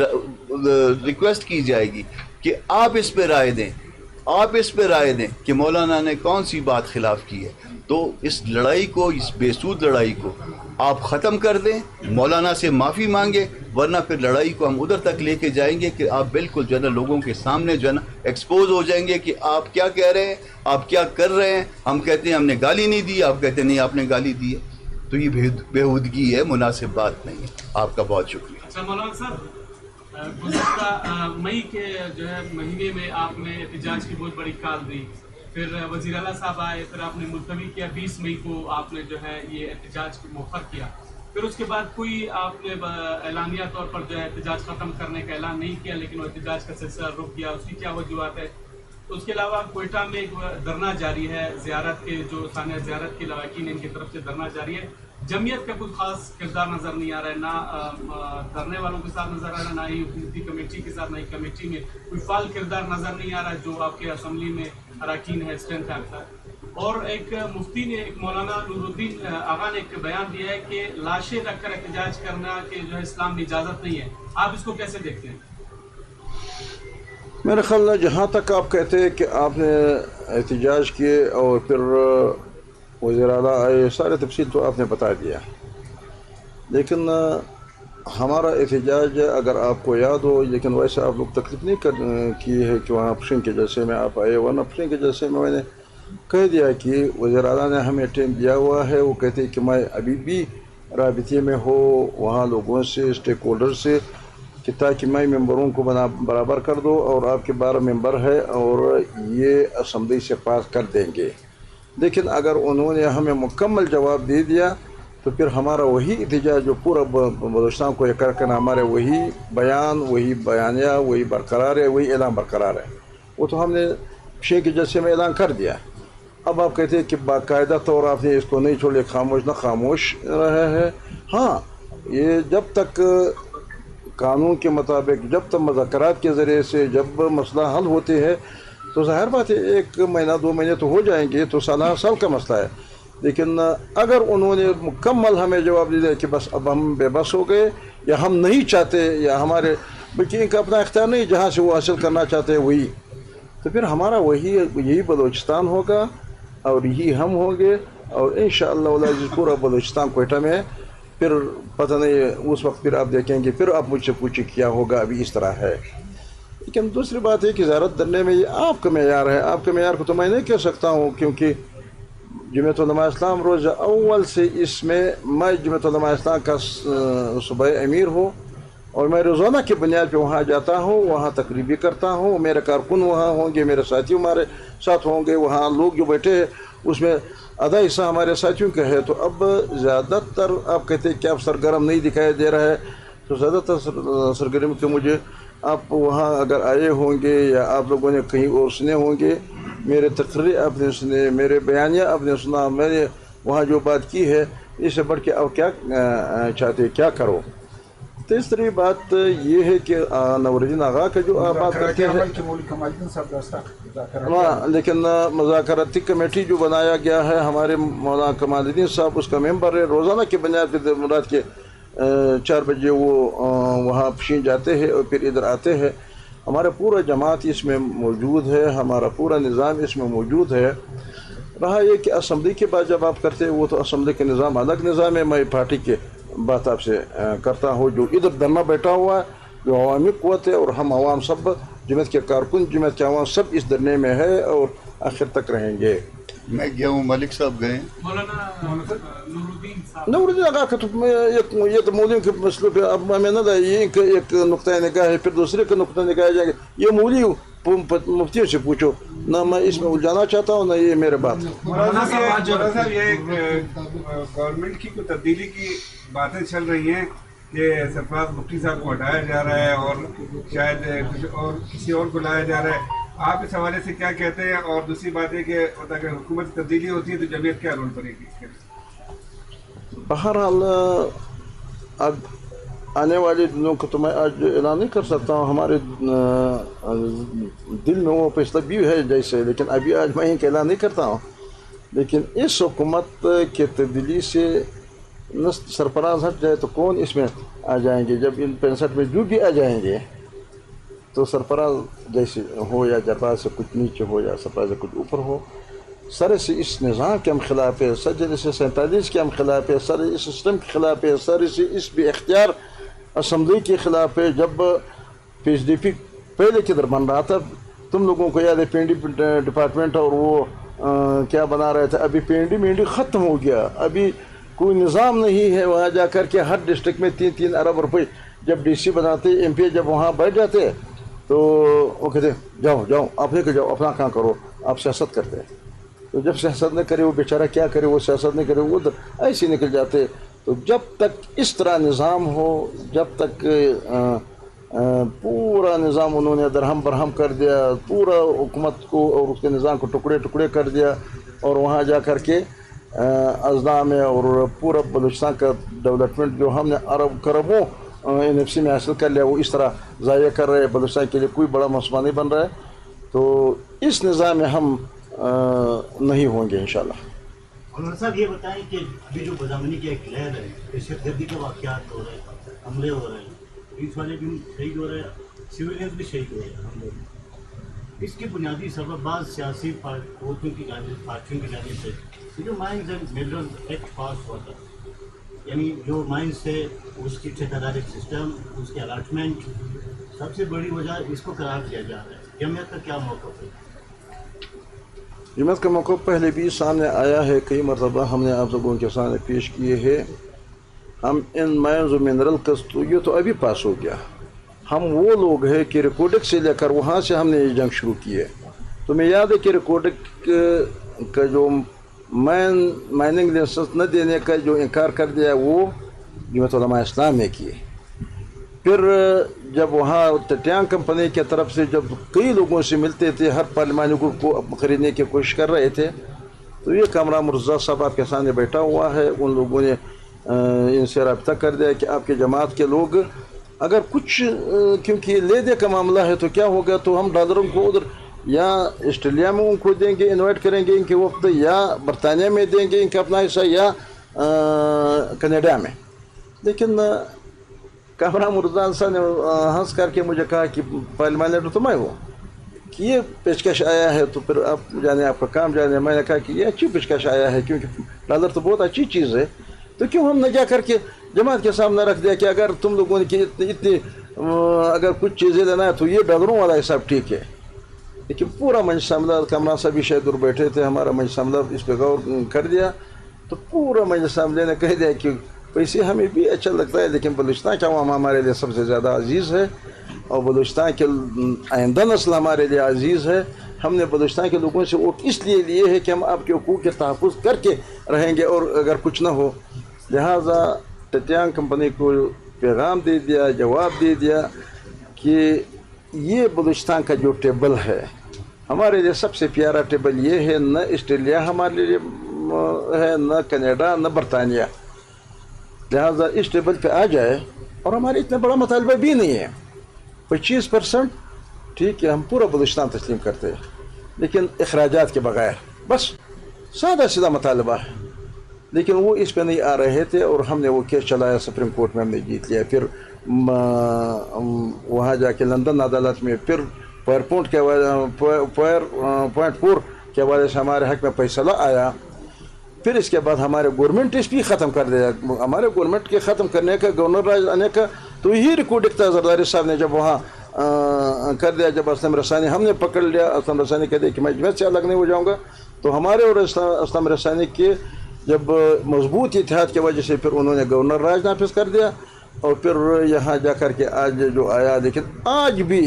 ریکویسٹ کی جائے گی کہ آپ اس پہ رائے دیں کہ مولانا نے کون سی بات خلاف کی ہے۔ تو اس لڑائی کو، اس بے سود لڑائی کو آپ ختم کر دیں، مولانا سے معافی مانگے، ورنہ پھر لڑائی کو ہم ادھر تک لے کے جائیں گے کہ آپ بالکل جو ہے نا لوگوں کے سامنے جو ہے نا ایکسپوز ہو جائیں گے کہ آپ کیا کہہ رہے ہیں، آپ کیا کر رہے ہیں۔ ہم کہتے ہیں ہم نے گالی نہیں دی، آپ کہتے ہیں نہیں آپ نے گالی دی ہے۔ تو یہ بےہودگی ہے، مناسب بات نہیں ہے۔ آپ کا بہت شکریہ۔ اچھا مولانا صاحب، گزشتہ مئی کے جو ہے مہینے میں آپ نے احتجاج کی بہت بڑی کال دی، پھر وزیر اعلیٰ صاحب آئے، پھر آپ نے ملتوی کیا، 20 مئی کو آپ نے جو ہے یہ احتجاج مؤخر کیا، پھر اس کے بعد کوئی آپ نے اعلانیہ طور پر جو ہے احتجاج ختم کرنے کا اعلان نہیں کیا، لیکن وہ احتجاج کا سلسلہ رک گیا۔ اس کی کیا وجوہات ہے؟ اس کے علاوہ کوئٹہ میں ایک دھرنا جاری ہے، زیارت کے جو ثانیہ زیارت کے لواحقین ان کی طرف سے دھرنا جاری ہے۔ جمعیت کا کوئی خاص کردار نظر نہیں آ رہا ہے، نہ دھرنے والوں کے ساتھ نظر آ رہا ہے، نہ ہی حکومتی کمیٹی کے ساتھ، نہ ہی کمیٹی میں کوئی فعال کردار نظر نہیں آ رہا ہے جو آپ کے اسمبلی میں اراکین ہے، اسٹرینتھ ہے۔ اور ایک مفتی نے، ایک مولانا نور الدین آغا نے ایک بیان دیا ہے کہ لاشیں رکھ کر احتجاج کرنا کہ جو ہے اسلام میں اجازت نہیں ہے۔ آپ اس کو کیسے دیکھتے ہیں؟ میرے خیال میں جہاں تک آپ کہتے ہیں کہ آپ نے احتجاج کیے اور پھر وزیر اعلیٰ آئے، سارے تفصیل تو آپ نے بتا دیا، لیکن ہمارا احتجاج اگر آپ کو یاد ہو، لیکن ویسے آپ لوگ تکلیف نہیں کی ہے کہ وہاں پشنگ کے جلسے میں آپ آئے، ورنہ پشنگ کے جلسے میں نے کہہ دیا کہ وزیر اعلیٰ نے ہمیں ٹائم دیا ہوا ہے۔ وہ کہتے ہیں کہ میں ابھی بھی رابطے میں ہو وہاں لوگوں سے، اسٹیک ہولڈر سے، کہ تاکہ میں ممبروں کو برابر کر دو، اور آپ کے 12 ممبر ہے اور یہ اسمبلی سے پاس کر دیں گے۔ لیکن اگر انہوں نے ہمیں مکمل جواب دے دیا تو پھر ہمارا وہی احتجاج جو پورا بلوچستان کو ایک کر ہمارے وہی بیان، وہی بیانیہ، وہی برقرار ہے، وہی اعلان برقرار ہے۔ وہ تو ہم نے شیخ کے جلسے میں اعلان کر دیا۔ اب آپ کہتے ہیں کہ باقاعدہ طور آپ نے اس کو نہیں چھوڑے، خاموش نہ خاموش رہے ہیں۔ ہاں، یہ جب تک قانون کے مطابق، جب تک مذاکرات کے ذریعے سے جب مسئلہ حل ہوتے ہیں تو ظاہر بات ہے 1 مہینہ 2 مہینے تو ہو جائیں گے، تو سالہ سال کا مسئلہ ہے۔ لیکن اگر انہوں نے مکمل ہمیں جواب دے دیا کہ بس اب ہم بے بس ہو گئے، یا ہم نہیں چاہتے، یا ہمارے بلکہ ان کا اپنا اختیار نہیں، جہاں سے وہ حاصل کرنا چاہتے ہیں وہی، تو پھر ہمارا یہی بلوچستان ہوگا اور یہی ہم ہوں گے، اور انشاءاللہ العزیز پورا بلوچستان کوئٹہ میں۔ پھر پتہ نہیں اس وقت پھر آپ دیکھیں گے، پھر آپ مجھ سے پوچھیں کیا ہوگا، ابھی اس طرح ہے۔ لیکن دوسری بات ہے کہ زیارت دھرنے میں یہ آپ کا معیار ہے، آپ کے معیار کو تو میں نہیں کہہ سکتا ہوں، کیونکہ جمعیت علماء اسلام روز اول سے اس میں جمعیت علماء اسلام کا صوبائی امیر ہوں، اور میں روزانہ کی بنیاد پہ وہاں جاتا ہوں، وہاں تقریر بھی کرتا ہوں، میرے کارکن وہاں ہوں گے، میرے ساتھی ہمارے ساتھ ہوں گے، وہاں لوگ جو بیٹھے ہیں اس میں آدھا حصہ ہمارے ساتھیوں کا ہے۔ تو اب زیادہ تر آپ کہتے ہیں کہ آپ سرگرم نہیں دکھائی دے رہا ہے، تو زیادہ تر سرگرم کے مجھے آپ وہاں اگر آئے ہوں گے یا آپ لوگوں نے کہیں اور سنے ہوں گے، میرے تقریر آپ نے سنے، میرے بیانیہ آپ نے سنا، میں نے وہاں جو بات کی ہے، اس سے بڑھ کے اب کیا چاہتے کیا کرو۔ تیسری بات یہ ہے کہ نوردین آغا کا جو بات کرتے ہیں، لیکن مذاکراتی کمیٹی جو بنایا گیا ہے ہمارے مولانا کمال الدین صاحب اس کا ممبر ہے. روزانہ کی بنیاد پہ رات کے 4 بجے وہ وہاں پشین جاتے ہیں اور پھر ادھر آتے ہیں. ہمارا پورا جماعت اس میں موجود ہے، ہمارا پورا نظام اس میں موجود ہے. رہا یہ کہ اسمبلی کے بعد جب آپ کرتے ہیں وہ تو اسمبلی کے نظام الگ نظام ہے. میں پارٹی کے بات آپ سے کرتا ہوں جو ادھر دھرنا بیٹھا ہوا ہے، جو عوامی قوت ہے، اور ہم عوام سب جماعت کے کارکن، جماعت کے عوام سب اس دھرنے میں ہے اور آخر تک رہیں گے. میں گیا ہوں، ملک صاحب گئے. مولانا نورالدین صاحب نوردین آغا کا تو یہ تو مولویوں کے مسئلے پہ اب میں نہ یہ ایک نقطۂ نگاہ ہے، پھر دوسرے کا نقطۂ نگاہ جائے گا. یہ مولوی مفتیوں سے پوچھو، نہ میں اس میں الجھانا چاہتا ہوں نہ یہ میرے بات. مولانا صاحب یہ گورنمنٹ کی کوئی تبدیلی کی باتیں چل رہی ہیں کہ سرفراز مفتی صاحب کو ہٹایا جا رہا ہے اور شاید کسی اور کو لایا جا رہا ہے. آپ اس حوالے سے کیا کہتے ہیں؟ اور دوسری بات ہے کہ اگر حکومت تبدیلی ہوتی ہے تو جمعیت کیا رول پڑے گی اس کے؟ بہرحال اب آنے والے دنوں کو تو میں آج اعلان نہیں کر سکتا ہوں، ہمارے دل میں وہ فیصلہ بھی ہے جیسے، لیکن ابھی آج میں یہ اعلان نہیں کرتا ہوں. لیکن اس حکومت کے تبدیلی سے سرفراز ہٹ جائے تو کون اس میں آ جائیں گے؟ جب ان 65 میں جو بھی آ جائیں گے تو سرفراز جیسے ہو یا سرفراز سے کچھ نیچے ہو یا سرفراز سے کچھ اوپر ہو، سر سے اس نظام کے ہم خلاف ہے، سر سے 47 کے ہم خلاف ہے، سر اس سسٹم کے خلاف ہے، سر سے اس بے اختیار اسمبلی کے خلاف ہے. جب پی ایچ ڈی پی پہلے کدھر بن رہا تھا تم لوگوں کو یاد ہے، پی این ڈی ڈپارٹمنٹ اور وہ کیا بنا رہے تھے. ابھی پی این ڈی ختم ہو گیا، ابھی کوئی نظام نہیں ہے. وہاں جا کر کے ہر ڈسٹرکٹ میں 3-3 ارب روپے جب ڈی سی بناتے، ایم پی جب وہاں بیٹھ جاتے تو وہ کہتے جاؤ آپ لے کے جاؤ، اپنا کام کرو، آپ سیاست کرتے ہیں. تو جب سیاست نہ کرے وہ بیچارہ کیا کرے، وہ سیاست نہیں کرے وہ ادھر ایسے نکل جاتے. تو جب تک اس طرح نظام ہو، جب تک پورا نظام انہوں نے درہم برہم کر دیا، پورا حکومت کو اور اس کے نظام کو ٹکڑے ٹکڑے کر دیا، اور وہاں جا کر کے اضلاع میں اور پورا بلوچستان کا ڈیولپمنٹ جو ہم نے ارب کربوں NFC میں حاصل کر لیا وہ اس طرح ضائع کر رہے. بلوچستان کے لیے کوئی بڑا مسئلہ نہیں بن رہا ہے. تو اس نظام میں ہم نہیں ہوں گے انشاءاللہ. مولانا صاحب یہ بتائیں کہ ابھی جو بدامنی کی ایک لہر ہے، دہشت گردی کے واقعات ہو رہے ہیں، حملے ہو رہے ہیں، پولیس والے بھی شہید ہو رہے ہیں، سویلینس بھی شہید ہو رہے ہیں حملے میں، اس کی بنیادی سبب بعض سیاسی قوتوں کی جانب، پارٹیوں کی جانب سے جو مائنز اینڈ منرل ایکٹ پاس ہوا تھا، یعنی جو مائنز سے اس کی ٹھیکیداری سسٹم، اس کی الاٹمنٹ، سب سے بڑی وجہ اس کو قرار دیا جا رہا ہے. جمعیت کا کیا موقف ہے؟ جمعیت کا موقف پہلے بھی سامنے آیا ہے، کئی مرتبہ ہم نے آپ لوگوں کے سامنے پیش کیے ہیں. ہم ان مائنز و منرل کا تو یہ تو ابھی پاس ہو گیا. ہم وہ لوگ ہیں کہ ریکارڈک سے لے کر وہاں سے ہم نے یہ جنگ شروع کی ہے. تو میں یاد ہے کہ ریکارڈک کا جو مائننگ لائسنس نہ دینے کا جو انکار کر دیا وہ جمعیت علماء اسلام نے کیے. پھر جب وہاں ٹٹیان کمپنی کی طرف سے جب کئی لوگوں سے ملتے تھے، ہر پارلیمانی کو خریدنے کی کوشش کر رہے تھے، تو یہ کامران مرزا صاحب آپ کے سامنے بیٹھا ہوا ہے. ان لوگوں نے ان سے رابطہ کر دیا کہ آپ کے جماعت کے لوگ اگر کچھ، کیونکہ یہ لے دے کا معاملہ ہے تو کیا ہوگا، تو ہم ڈالروں کو ادھر یا آسٹریلیا میں ان کو دیں گے، انوائٹ کریں گے ان کے وقت، یا برطانیہ میں دیں گے ان کا اپنا حصہ، یا کینیڈا میں. لیکن کامران مرزا صاحب نے ہنس کر کے مجھے کہا کہ پارلیمان لیڈر تو میں ہوں، کہ یہ پیشکش آیا ہے تو پھر آپ جانے، آپ کا کام جانے. میں نے کہا کہ یہ اچھی پیشکش آیا ہے کیونکہ ڈالر تو بہت اچھی چیز ہے، تو کیوں ہم نہ جا کر کے جماعت کے سامنے رکھ دیا کہ اگر تم لوگوں نے اتنی اگر کچھ چیزیں لینا ہے تو یہ ڈالروں والا حساب ٹھیک ہے. لیکن پورا مجلس عاملہ، کامران صاحب بھی شاید دور بیٹھے تھے، ہمارا مجلس عاملہ اس پہ غور کر دیا. تو پورا مجلس عاملہ نے کہہ دیا کہ پیسے ہمیں بھی اچھا لگتا ہے لیکن بلوچستان کا عوام ہمارے لیے سب سے زیادہ عزیز ہے، اور بلوچستان کے آئندہ نسل ہمارے لیے عزیز ہے. ہم نے بلوچستان کے لوگوں سے ووٹ اس لیے لیے ہے کہ ہم آپ کے حقوق کے تحفظ کر کے رہیں گے، اور اگر کچھ نہ ہو. لہٰذا ٹٹیان کمپنی کو پیغام دے دیا، جواب دے دیا کہ یہ بلوچستان کا جو ٹیبل ہے ہمارے لیے سب سے پیارا ٹیبل یہ ہے، نہ آسٹریلیا ہمارے لیے ہے، نہ کینیڈا، نہ برطانیہ. لہٰذا اس ٹیبل پہ آ جائے اور ہمارے اتنا بڑا مطالبہ بھی نہیں ہے. 25% ٹھیک ہے, ہم پورا بلوچستان تسلیم کرتے ہیں لیکن اخراجات کے بغیر, بس سادہ سیدھا مطالبہ ہے. لیکن وہ اس پہ نہیں آ رہے تھے اور ہم نے وہ کیس چلایا سپریم کورٹ میں, ہم نے جیت لیا. پھر وہاں جا کے لندن عدالت میں پھر پوائنٹ 4 کے حوالے سے ہمارے حق میں فیصلہ آیا. پھر اس کے بعد ہمارے گورنمنٹ اس بھی ختم کر دیا. ہمارے گورنمنٹ کے ختم کرنے کا, گورنر راج آنے کا تو یہی ریکارڈ تھا زرداری صاحب نے جب وہاں کر دیا. جب اسلم رسانی ہم نے پکڑ لیا, اسلم رسانی کہہ دیا کہ میں جماعت سے الگ نہیں ہو جاؤں گا, تو ہمارے اور اسلم رسانی کے جب مضبوط اتحاد کی وجہ سے پھر انہوں نے گورنر راج نافذ کر دیا. اور پھر یہاں جا کر کے آج جو آیا, لیکن آج بھی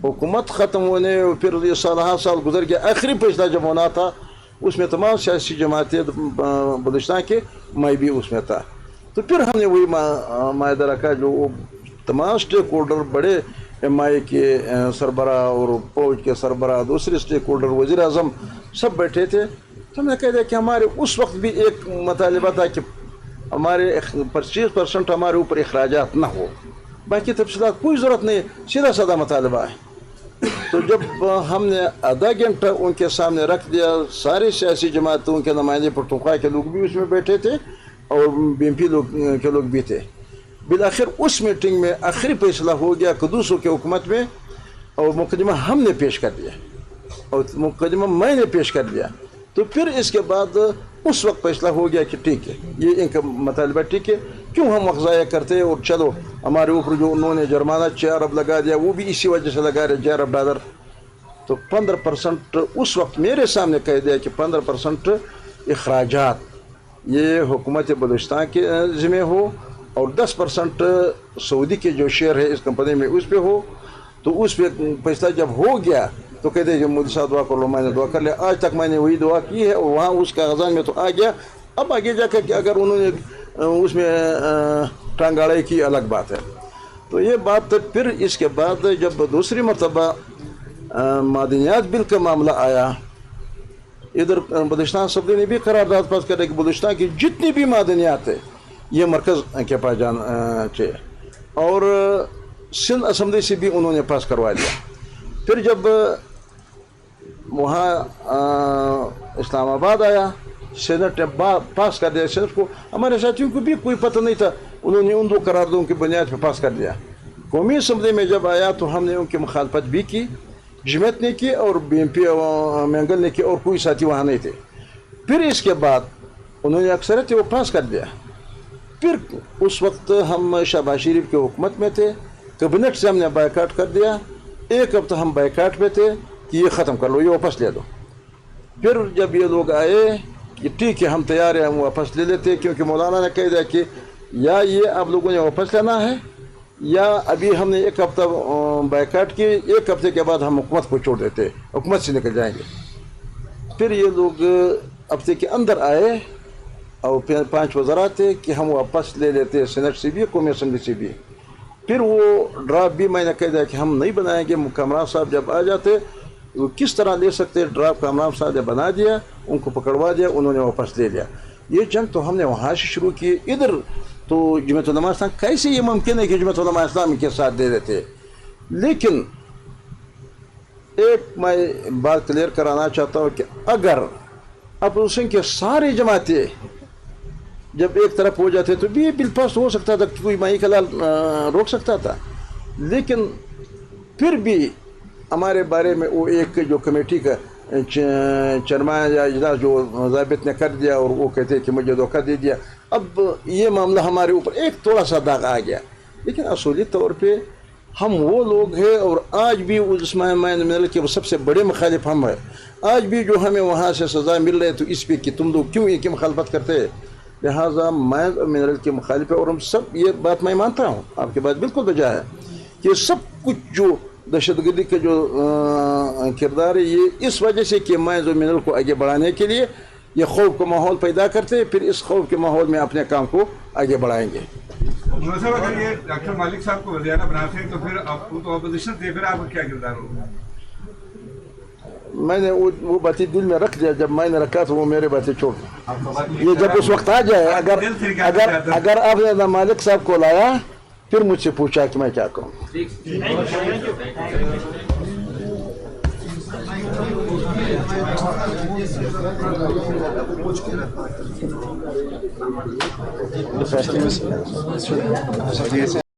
حکومت ختم ہونے پھر یہ سال گزر گیا. آخری فیصلہ جب ہونا تھا اس میں تمام سیاسی جماعتیں بلوچستان کے, میں بھی اس میں تھا. تو پھر ہم نے وہی معاہدہ رکھا جو تمام اسٹیک ہولڈر, بڑے ایم آئی کے سربراہ اور فوج کے سربراہ, دوسرے اسٹیک ہولڈر, وزیر اعظم سب بیٹھے تھے. تو ہم نے کہہ دیا کہ ہمارے اس وقت بھی ایک مطالبہ تھا کہ ہمارے 25% ہمارے اوپر اخراجات نہ ہو, باقی تفصیلات کوئی ضرورت نہیں, سیدھا سادہ مطالبہ ہے. تو جب ہم نے آدھا گھنٹہ ان کے سامنے رکھ دیا, ساری سیاسی جماعتوں کے نمائندے, پختونخوا کے لوگ بھی اس میں بیٹھے تھے اور بی ایم پی کے لوگ بھی تھے. بالآخر اس میٹنگ میں آخری فیصلہ ہو گیا قدوسوں کے حکومت میں, اور مقدمہ ہم نے پیش کر دیا اور مقدمہ میں نے پیش کر دیا. تو پھر اس کے بعد اس وقت فیصلہ ہو گیا کہ ٹھیک ہے, یہ ان کا مطالبہ ٹھیک ہے, کیوں ہم وقت ضائع کرتے, اور چلو ہمارے اوپر جو انہوں نے جرمانہ 4 ارب لگا دیا وہ بھی اسی وجہ سے لگا رہے $4 ارب. تو 15% اس وقت میرے سامنے کہہ دیا کہ 15% اخراجات یہ حکومت بلوچستان کے ذمہ ہو, اور 10% سعودی کے جو شیئر ہے اس کمپنی میں اس پہ ہو. تو اس پہ فیصلہ جب ہو گیا تو کہتے ہیں کہ مودی صاحب دعا کر لو, میں نے دعا کر لیا. آج تک میں نے وہی دعا کی ہے, اور وہاں اس کاغذات میں تو آ گیا. اب آگے جا کر کہ اگر انہوں نے اس میں ٹانگاڑائی کی الگ بات ہے. تو یہ بات پھر اس کے بعد جب دوسری مرتبہ معدنیات بل کا معاملہ آیا, ادھر بلوچستان اسمبلی نے بھی قرارداد پاس کر کہ بلوچستان کی جتنی بھی معدنیات ہے یہ مرکز کے پاس جانا چاہیے, اور سندھ اسمبلی سے بھی انہوں نے پاس کروا لیا. پھر جب وہاں اسلام آباد آیا, سینٹ نے پاس کر دیا. سینٹ کو ہمارے ساتھیوں کو بھی کوئی پتہ نہیں تھا, انہوں نے ان 2 قراردادوں کی بنیاد پہ پاس کر دیا. قومی اسمبلی میں جب آیا تو ہم نے ان کی مخالفت بھی کی, جمعیت نے کی اور بی ایم پی مینگل نے کی, اور کوئی ساتھی وہاں نہیں تھے. پھر اس کے بعد انہوں نے اکثریت وہ پاس کر دیا. پھر اس وقت ہم شہباز شریف کی حکومت میں تھے, کابینٹ سے ہم نے بائیکاٹ کر دیا. 1 ہفتہ ہم بائیکاٹ پہ تھے کہ یہ ختم کر لو, یہ واپس لے دو. پھر جب یہ لوگ آئے کہ ٹھیک ہے ہم تیار ہیں, ہم واپس لے لیتے, کیونکہ مولانا نے کہہ دیا کہ یا یہ آپ لوگوں نے واپس لینا ہے یا ابھی ہم نے 1 ہفتہ بائیکاٹ کی, 1 ہفتے کے بعد ہم حکومت کو چھوڑ دیتے, حکومت سے نکل جائیں گے. پھر یہ لوگ ہفتے کے اندر آئے اور 5 وزراء تھے کہ ہم واپس لے لیتے, سینٹ سے بھی, قومی اسمبلی سے بھی. پھر وہ ڈرافٹ بھی میں نے کہہ دیا کہ ہم نہیں بنائیں گے. کامران صاحب جب آ جاتے وہ کس طرح لے سکتے, ڈرافٹ کامران صاحب نے بنا دیا, ان کو پکڑوا دیا, انہوں نے واپس لے لیا. یہ جنگ تو ہم نے وہاں سے شروع کی. ادھر تو جمعیت علماء اسلام, کیسے یہ ممکن ہے کہ جمعیت علماء اسلام کے ساتھ دے دیتے. لیکن ایک میں بات کلیئر کرانا چاہتا ہوں کہ اگر اپوزیشن کے ساری جماعتیں جب ایک طرف ہو جاتے تو بھی بل پاس ہو سکتا تھا, کوئی مائی کلال روک سکتا تھا. لیکن پھر بھی ہمارے بارے میں وہ ایک جو کمیٹی کا چیئرمین یا اجلاس جو ضابط نے کر دیا, اور وہ کہتے کہ مجھے دھوکہ دے دیا. اب یہ معاملہ ہمارے اوپر ایک تھوڑا سا داغ آ گیا. لیکن اصولی طور پہ ہم وہ لوگ ہیں, اور آج بھی اس مائن منرل کے سب سے بڑے مخالف ہم ہیں. آج بھی جو ہمیں وہاں سے سزا مل رہی ہے تو اس پہ کہ تم لوگ کیوں ان کی مخالفت کرتے ہیں. لہٰذا مائن اور منرل کے مخالف ہے, اور ہم سب یہ بات میں مانتا ہوں, آپ کی بات بالکل بجا ہے کہ سب کچھ جو دہشت گردی کا جو کردار ہے یہ اس وجہ سے کہ مائنز اور منرل کو آگے بڑھانے کے لیے یہ خوف کا ماحول پیدا کرتے ہیں, پھر اس خوف کے ماحول میں اپنے کام کو آگے بڑھائیں گے. صاحب اگر یہ ڈاکٹر مالک صاحب کو وزیر اعلیٰ بناتے ہیں تو پھر آپ تو اپوزیشن تھے, پھر آپ کا کیا کردار ہوگا؟ میں نے وہ باتیں دل میں رکھ دیا, جب میں نے رکھا تو وہ میرے باتیں چھوڑ دی. یہ جب اس وقت آ جائے, اگر آپ نے مالک صاحب کو لایا پھر مجھ سے پوچھا کہ میں کیا کروں.